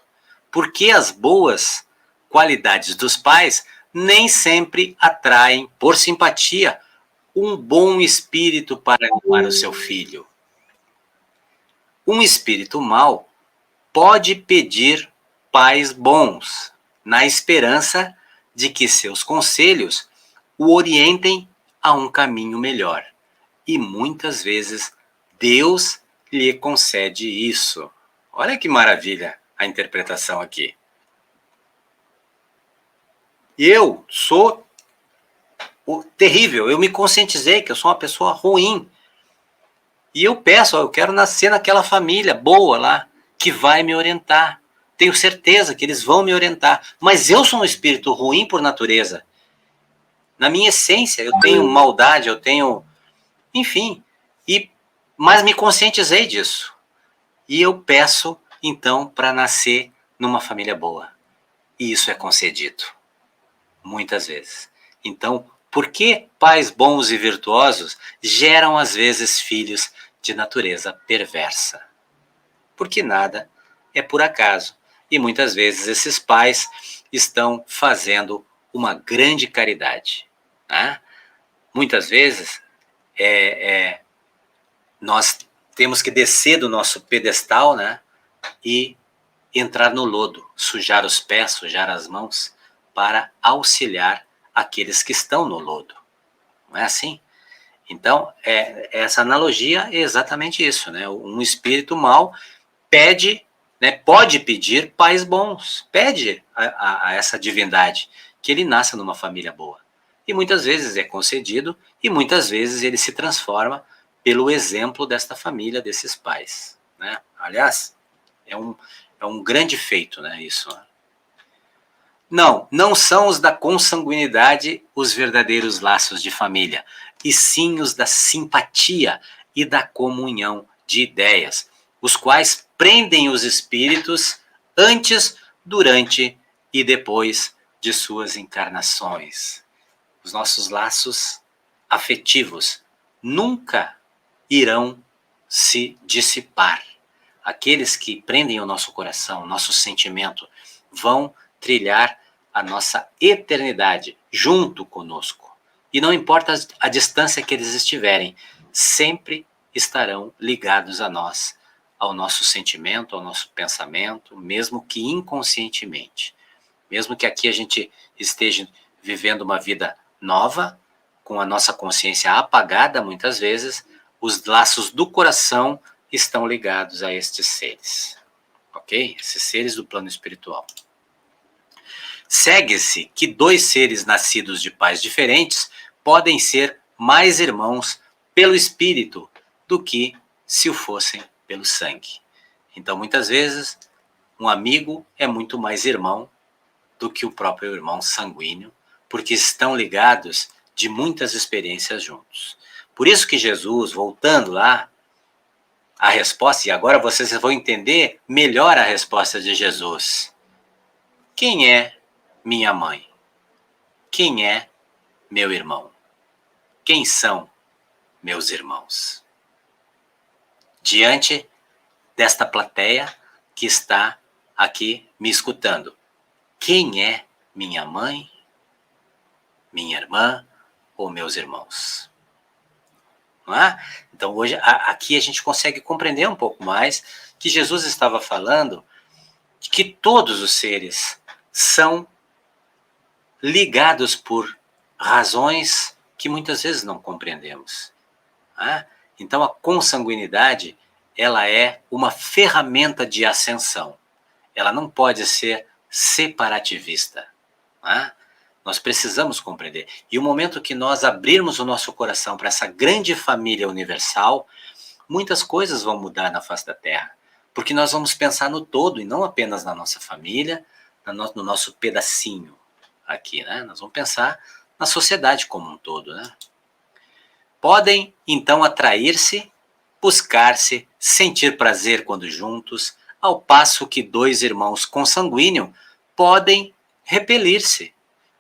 porque as boas qualidades dos pais nem sempre atraem, por simpatia, um bom espírito para animar o seu filho. Um espírito mau pode pedir pais bons, na esperança de que seus conselhos o orientem a um caminho melhor. E muitas vezes Deus lhe concede isso. Olha que maravilha a interpretação aqui. Eu sou terrível, eu me conscientizei que eu sou uma pessoa ruim. E eu peço, eu quero nascer naquela família boa lá, que vai me orientar. Tenho certeza que eles vão me orientar. Mas eu sou um espírito ruim por natureza. Na minha essência, eu tenho maldade, eu tenho... Enfim, mas me conscientizei disso. E eu peço, então, para nascer numa família boa. E isso é concedido. Muitas vezes. Então, por que pais bons e virtuosos geram, às vezes, filhos de natureza perversa? Porque nada é por acaso. E muitas vezes esses pais estão fazendo uma grande caridade. Né? Muitas vezes nós temos que descer do nosso pedestal, né, e entrar no lodo, sujar os pés, sujar as mãos, para auxiliar aqueles que estão no lodo. Não é assim? Então, essa analogia é exatamente isso, né? Um espírito mau pede, né, pode pedir pais bons, pede a essa divindade que ele nasça numa família boa. E muitas vezes é concedido e muitas vezes ele se transforma pelo exemplo desta família, desses pais. Né? Aliás, é um grande feito, né, isso. Não são os da consanguinidade os verdadeiros laços de família, e sim os da simpatia e da comunhão de ideias, os quais prendem os espíritos antes, durante e depois de suas encarnações. os nossos laços afetivos nunca irão se dissipar. Aqueles que prendem o nosso coração, o nosso sentimento, vão trilhar a nossa eternidade junto conosco. E não importa a distância que eles estiverem, sempre estarão ligados a nós, ao nosso sentimento, ao nosso pensamento, mesmo que inconscientemente. Mesmo que aqui a gente esteja vivendo uma vida nova, com a nossa consciência apagada muitas vezes, os laços do coração estão ligados a estes seres, ok? Esses seres do plano espiritual. Segue-se que dois seres nascidos de pais diferentes podem ser mais irmãos pelo espírito do que se o fossem pelo sangue. Então, muitas vezes, um amigo é muito mais irmão do que o próprio irmão sanguíneo, porque estão ligados de muitas experiências juntos. Por isso que Jesus, voltando lá, a resposta, e agora vocês vão entender melhor a resposta de Jesus. Quem é minha mãe? Quem é meu irmão? Quem são meus irmãos? Diante desta plateia que está aqui me escutando, quem é minha mãe, minha irmã ou meus irmãos? Não é? Então, hoje, aqui a gente consegue compreender um pouco mais que Jesus estava falando de que todos os seres são ligados por razões que muitas vezes não compreendemos. Não é? Então, a consanguinidade, ela é uma ferramenta de ascensão. Ela não pode ser separativista. Não é? Nós precisamos compreender. E o momento que nós abrirmos o nosso coração para essa grande família universal, muitas coisas vão mudar na face da Terra. Porque nós vamos pensar no todo e não apenas na nossa família, no nosso pedacinho aqui, né? Nós vamos pensar na sociedade como um todo, né? Podem, então, atrair-se, buscar-se, sentir prazer quando juntos, ao passo que dois irmãos consanguíneos podem repelir-se,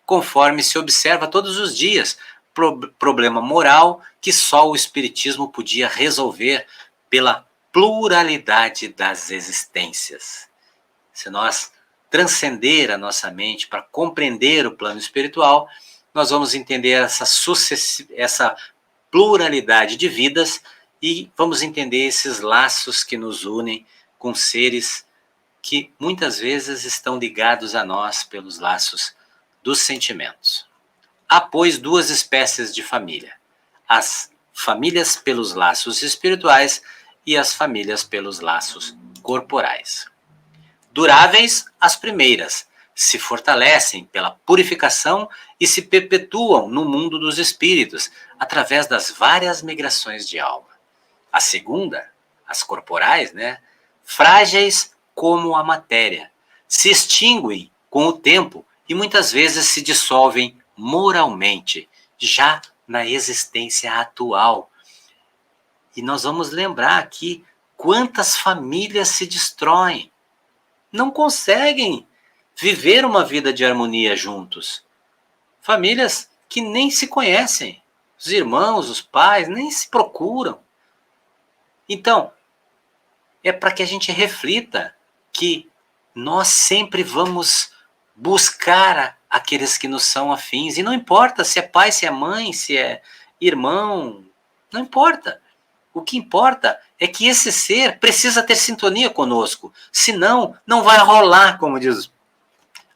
conforme se observa todos os dias, problema moral que só o Espiritismo podia resolver pela pluralidade das existências. Se nós transcender a nossa mente para compreender o plano espiritual, nós vamos entender essa pluralidade de vidas e vamos entender esses laços que nos unem com seres que muitas vezes estão ligados a nós pelos laços dos sentimentos. Há, pois, duas espécies de família: as famílias pelos laços espirituais e as famílias pelos laços corporais. Duráveis as primeiras, se fortalecem pela purificação e se perpetuam no mundo dos espíritos, através das várias migrações de alma. A segunda, as corporais, né, frágeis como a matéria, se extinguem com o tempo e muitas vezes se dissolvem moralmente, já na existência atual. E nós vamos lembrar aqui quantas famílias se destroem, não conseguem viver uma vida de harmonia juntos. Famílias que nem se conhecem, os irmãos, os pais, nem se procuram. Então, é para que a gente reflita que nós sempre vamos buscar aqueles que nos são afins. E não importa se é pai, se é mãe, se é irmão, não importa. O que importa é que esse ser precisa ter sintonia conosco. Senão, não vai rolar, como diz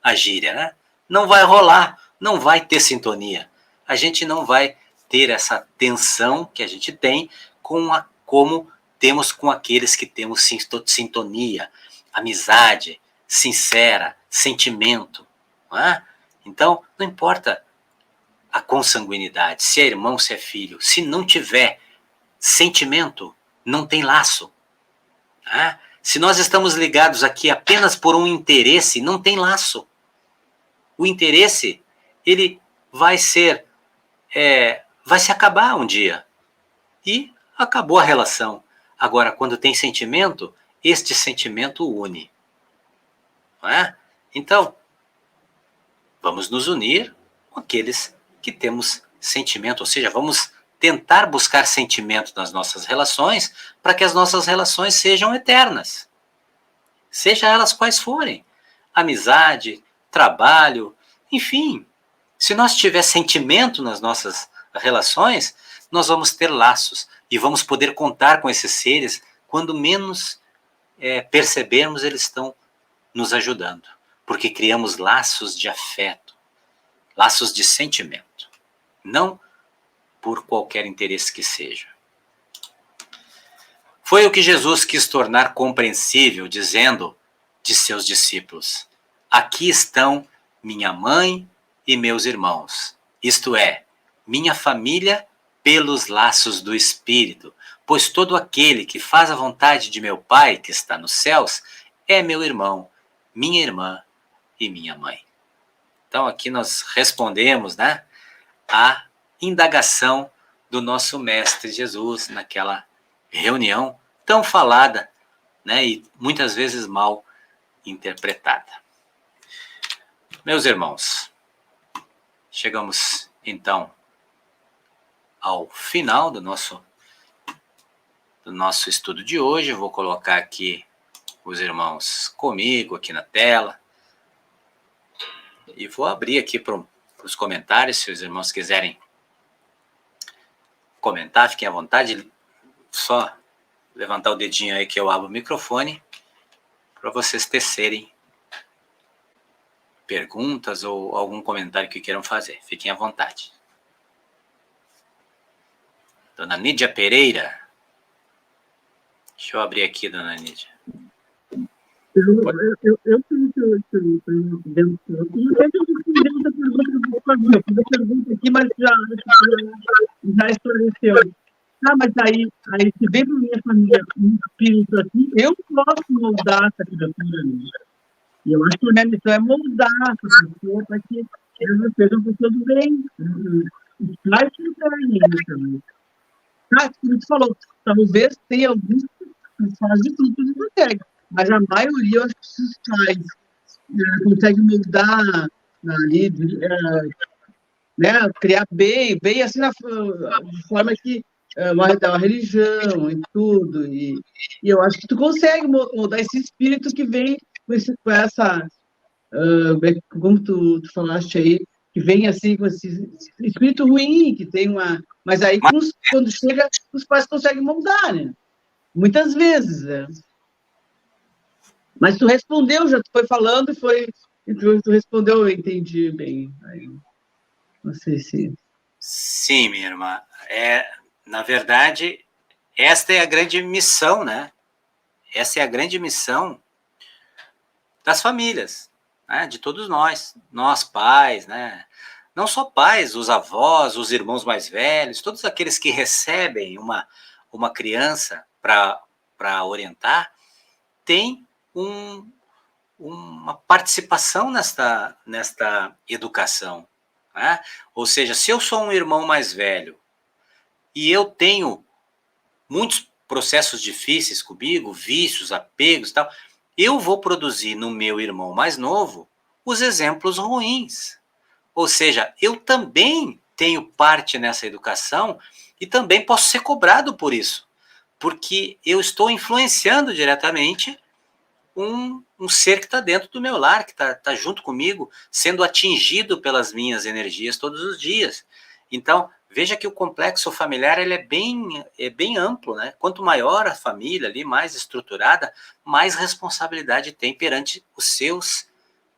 a gíria, né? Não vai rolar, não vai ter sintonia. A gente não vai ter essa tensão que a gente tem como temos com aqueles que temos sintonia, amizade, sincera, sentimento. Não é? Então, não importa a consanguinidade, se é irmão, se é filho, se não tiver sentimento, não tem laço. Né? Se nós estamos ligados aqui apenas por um interesse, não tem laço. O interesse, ele vai se acabar um dia. E acabou a relação. Agora, quando tem sentimento, este sentimento une. Não é? Então, vamos nos unir com aqueles que temos sentimento, ou seja, vamos tentar buscar sentimento nas nossas relações para que as nossas relações sejam eternas. Seja elas quais forem. Amizade, trabalho, enfim. Se nós tivermos sentimento nas nossas relações, nós vamos ter laços e vamos poder contar com esses seres quando menos percebermos, eles estão nos ajudando, porque criamos laços de afeto, laços de sentimento, não por qualquer interesse que seja. Foi o que Jesus quis tornar compreensível, dizendo de seus discípulos: aqui estão minha mãe e meus irmãos, isto é, minha família pelos laços do Espírito, pois todo aquele que faz a vontade de meu Pai que está nos céus é meu irmão, minha irmã e minha mãe. Então aqui nós respondemos, né, a indagação do nosso Mestre Jesus naquela reunião tão falada, né, e muitas vezes mal interpretada. Meus irmãos, chegamos então ao final do nosso estudo de hoje. Eu vou colocar aqui os irmãos comigo aqui na tela e vou abrir aqui para os comentários, se os irmãos quiserem comentar, fiquem à vontade, só levantar o dedinho aí que eu abro o microfone para vocês tecerem perguntas ou algum comentário que queiram fazer. Fiquem à vontade. Dona Nídia Pereira. Deixa eu abrir aqui, Dona Nídia. Eu fiz a pergunta aqui, mas já esclareceu. Mas aí se vem para minha família um espírito assim, eu posso moldar essa criatura. E eu acho que a minha missão é moldar essa pessoa para que eles sejam pessoas do bem. Os pais que querem isso também. Como você falou, talvez tenha alguns que fazem tudo que eles conseguem, mas a maioria, eu acho que os pais conseguem moldar ali, né, criar bem assim, de forma que uma religião e tudo, e eu acho que tu consegue moldar esse espírito que vem com essa, como tu falaste aí, que vem assim com esse espírito ruim, que tem uma... Mas aí, quando chega, os pais conseguem moldar, né? Muitas vezes, né? Mas tu respondeu, já tu foi falando e tu respondeu, eu entendi bem. Aí, não sei se... Sim, minha irmã. Na verdade, esta é a grande missão, né? Essa é a grande missão das famílias, né? De todos nós pais, né? Não só pais, os avós, os irmãos mais velhos, todos aqueles que recebem uma criança para orientar, têm uma participação nesta educação, né? Ou seja, se eu sou um irmão mais velho e eu tenho muitos processos difíceis comigo, vícios, apegos e tal, eu vou produzir no meu irmão mais novo os exemplos ruins. Ou seja, eu também tenho parte nessa educação e também posso ser cobrado por isso, porque eu estou influenciando diretamente um ser que está dentro do meu lar, que está junto comigo, sendo atingido pelas minhas energias todos os dias. Então, veja que o complexo familiar ele é bem amplo, né? Quanto maior a família ali, mais estruturada, mais responsabilidade tem perante os seus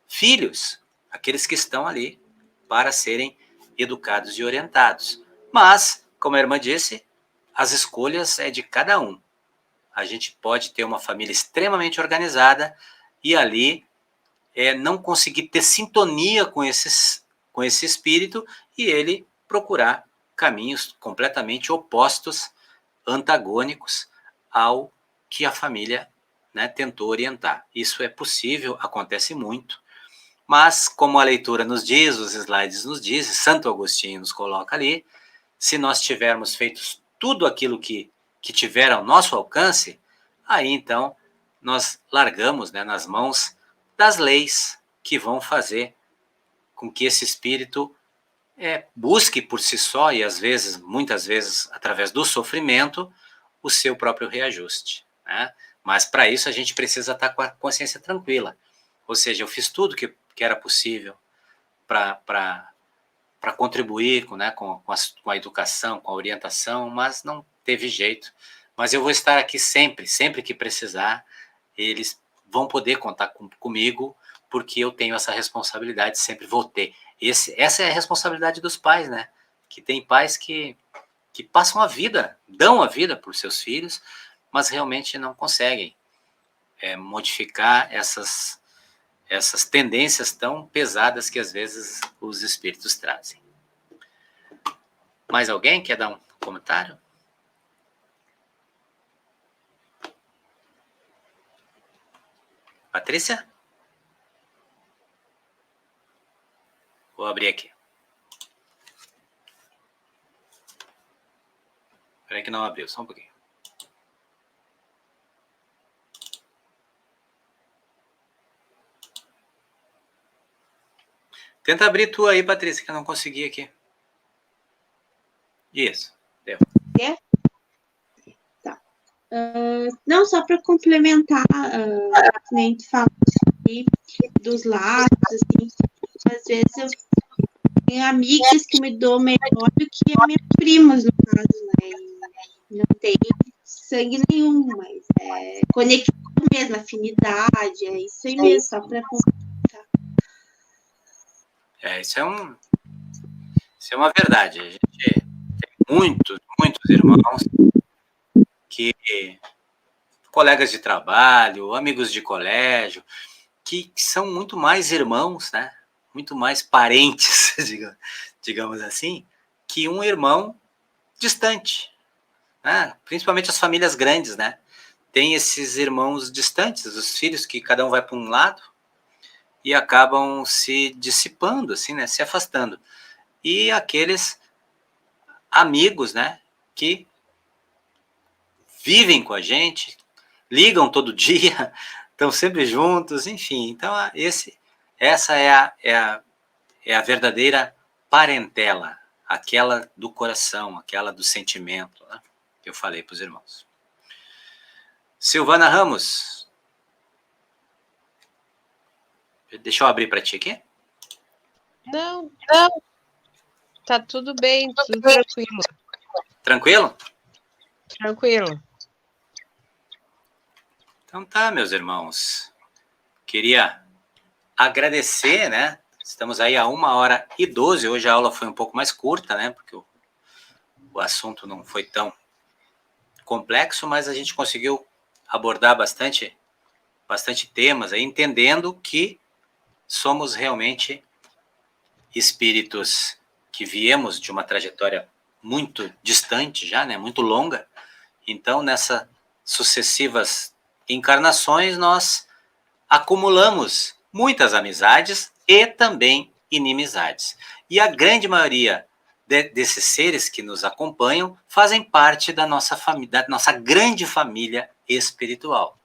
filhos, aqueles que estão ali para serem educados e orientados. Mas, como a irmã disse, as escolhas é de cada um. A gente pode ter uma família extremamente organizada e ali não conseguir ter sintonia com esse espírito e ele procurar caminhos completamente opostos, antagônicos ao que a família, né, tentou orientar. Isso é possível, acontece muito, mas como a leitura nos diz, os slides nos dizem, Santo Agostinho nos coloca ali, se nós tivermos feito tudo aquilo que tiver ao nosso alcance, aí então nós largamos, né, nas mãos das leis que vão fazer com que esse espírito busque por si só, e às vezes, muitas vezes, através do sofrimento, o seu próprio reajuste, né? Mas para isso a gente precisa estar com a consciência tranquila. Ou seja, eu fiz tudo que era possível para contribuir com a educação, com a orientação, mas não teve jeito. Mas eu vou estar aqui sempre, sempre que precisar, eles vão poder contar comigo, porque eu tenho essa responsabilidade, sempre vou ter. Essa é a responsabilidade dos pais, né? Que tem pais que passam a vida, dão a vida por seus filhos, mas realmente não conseguem modificar essas tendências tão pesadas que às vezes os espíritos trazem. Mais alguém quer dar um comentário? Patrícia? Vou abrir aqui. Espera aí que não abriu, só um pouquinho. Tenta abrir tu aí, Patrícia, que eu não consegui aqui. Isso, deu. Tá. Não, só para complementar, nem tu falou aqui dos laços, assim, às vezes eu tenho amigas que me dão melhor do que as minhas primas, no caso, né? Não tem sangue nenhum, mas é conexão mesmo, afinidade, é isso aí mesmo, só para complementar. Isso é uma verdade. A gente tem muitos irmãos que colegas de trabalho, amigos de colégio, que são muito mais irmãos, né? Muito mais parentes, digamos assim, que um irmão distante, né? Principalmente as famílias grandes, né? Tem esses irmãos distantes, os filhos que cada um vai para um lado e acabam se dissipando, assim, né? Se afastando. E aqueles amigos, né? Que vivem com a gente, ligam todo dia, estão sempre juntos, enfim. Então, essa é a verdadeira parentela, aquela do coração, aquela do sentimento, né? Que eu falei para os irmãos. Silvana Ramos. Deixa eu abrir para ti aqui. Não. Tá tudo bem, tudo tranquilo. Tranquilo? Tranquilo. Então tá, meus irmãos. Queria agradecer, né? Estamos aí a 1h12. Hoje a aula foi um pouco mais curta, né? Porque o assunto não foi tão complexo, mas a gente conseguiu abordar bastante temas aí, entendendo que somos realmente espíritos que viemos de uma trajetória muito distante já, né? Muito longa. Então, nessas sucessivas encarnações, nós acumulamos muitas amizades e também inimizades. E a grande maioria desses seres que nos acompanham fazem parte da nossa família, da nossa grande família espiritual,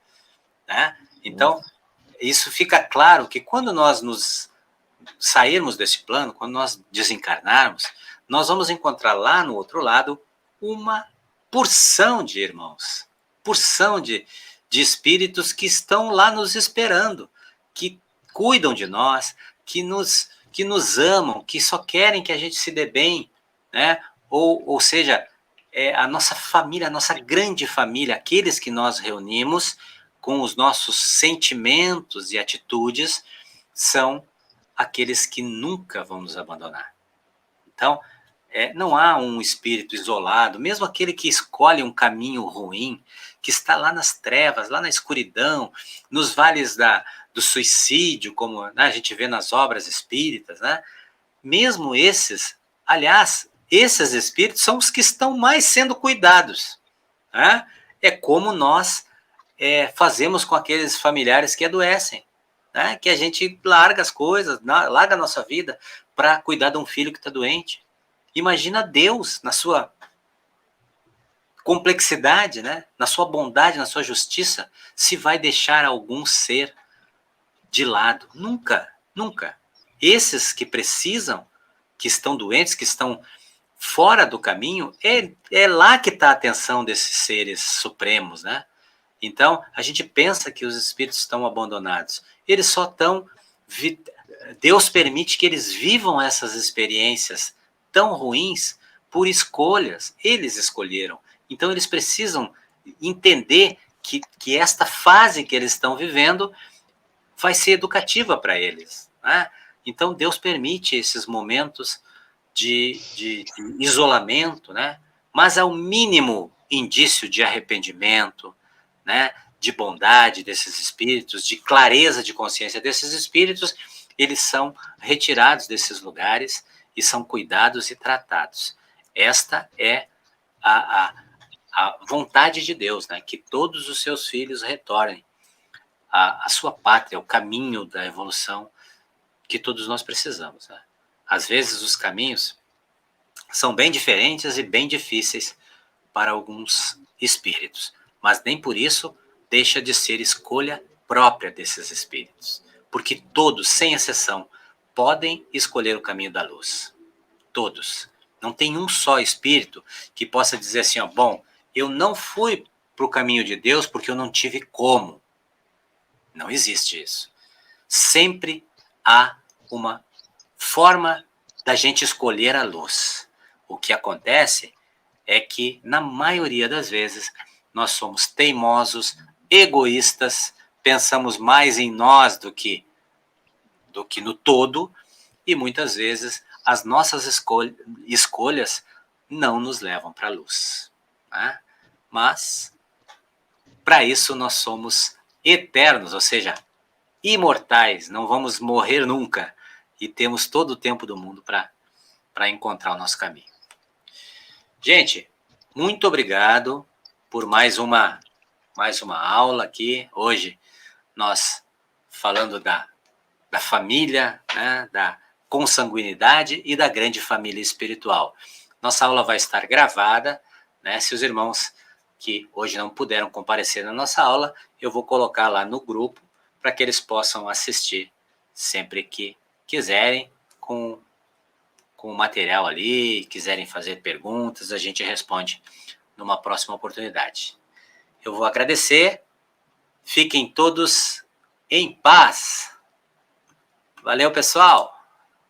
né? Então, isso fica claro que quando nós nos sairmos desse plano, quando nós desencarnarmos, nós vamos encontrar lá no outro lado uma porção de irmãos, porção de espíritos que estão lá nos esperando, que cuidam de nós, que nos amam, que só querem que a gente se dê bem, né? Ou seja, a nossa família, a nossa grande família, aqueles que nós reunimos com os nossos sentimentos e atitudes, são aqueles que nunca vão nos abandonar. Então, não há um espírito isolado, mesmo aquele que escolhe um caminho ruim, que está lá nas trevas, lá na escuridão, nos vales do suicídio, como, né, a gente vê nas obras espíritas, né? Mesmo esses, aliás, esses espíritos são os que estão mais sendo cuidados, né? É como nós fazemos com aqueles familiares que adoecem, né? Que a gente larga as coisas, larga a nossa vida para cuidar de um filho que está doente. Imagina Deus na sua complexidade, né? Na sua bondade, na sua justiça, se vai deixar algum ser de lado. Nunca, nunca. Esses que precisam, que estão doentes, que estão fora do caminho, é lá que está a atenção desses seres supremos, né? Então, a gente pensa que os espíritos estão abandonados. Eles só estão... Deus permite que eles vivam essas experiências tão ruins por escolhas. Eles escolheram. Então, eles precisam entender que esta fase que eles estão vivendo vai ser educativa para eles, né? Então, Deus permite esses momentos de isolamento, né? Mas ao mínimo indício de arrependimento, né? De bondade desses espíritos, de clareza de consciência desses espíritos, eles são retirados desses lugares e são cuidados e tratados. Esta é a vontade de Deus, né? Que todos os seus filhos retornem à sua pátria, o caminho da evolução que todos nós precisamos, né? Às vezes os caminhos são bem diferentes e bem difíceis para alguns espíritos, mas nem por isso deixa de ser escolha própria desses espíritos, porque todos, sem exceção, podem escolher o caminho da luz. Todos. Não tem um só espírito que possa dizer assim, ó, bom, eu não fui para o caminho de Deus porque eu não tive como. Não existe isso. Sempre há uma forma da gente escolher a luz. O que acontece é que, na maioria das vezes, nós somos teimosos, egoístas, pensamos mais em nós do que no todo, e muitas vezes as nossas escolhas não nos levam para a luz, né? Mas, para isso, nós somos eternos, ou seja, imortais, não vamos morrer nunca, e temos todo o tempo do mundo para encontrar o nosso caminho. Gente, muito obrigado por mais uma aula aqui. Hoje, nós falando da família, né, da consanguinidade e da grande família espiritual. Nossa aula vai estar gravada, né? Se os irmãos que hoje não puderam comparecer na nossa aula, eu vou colocar lá no grupo para que eles possam assistir sempre que quiserem, com o material ali, quiserem fazer perguntas, a gente responde numa próxima oportunidade. Eu vou agradecer, fiquem todos em paz. Valeu, pessoal!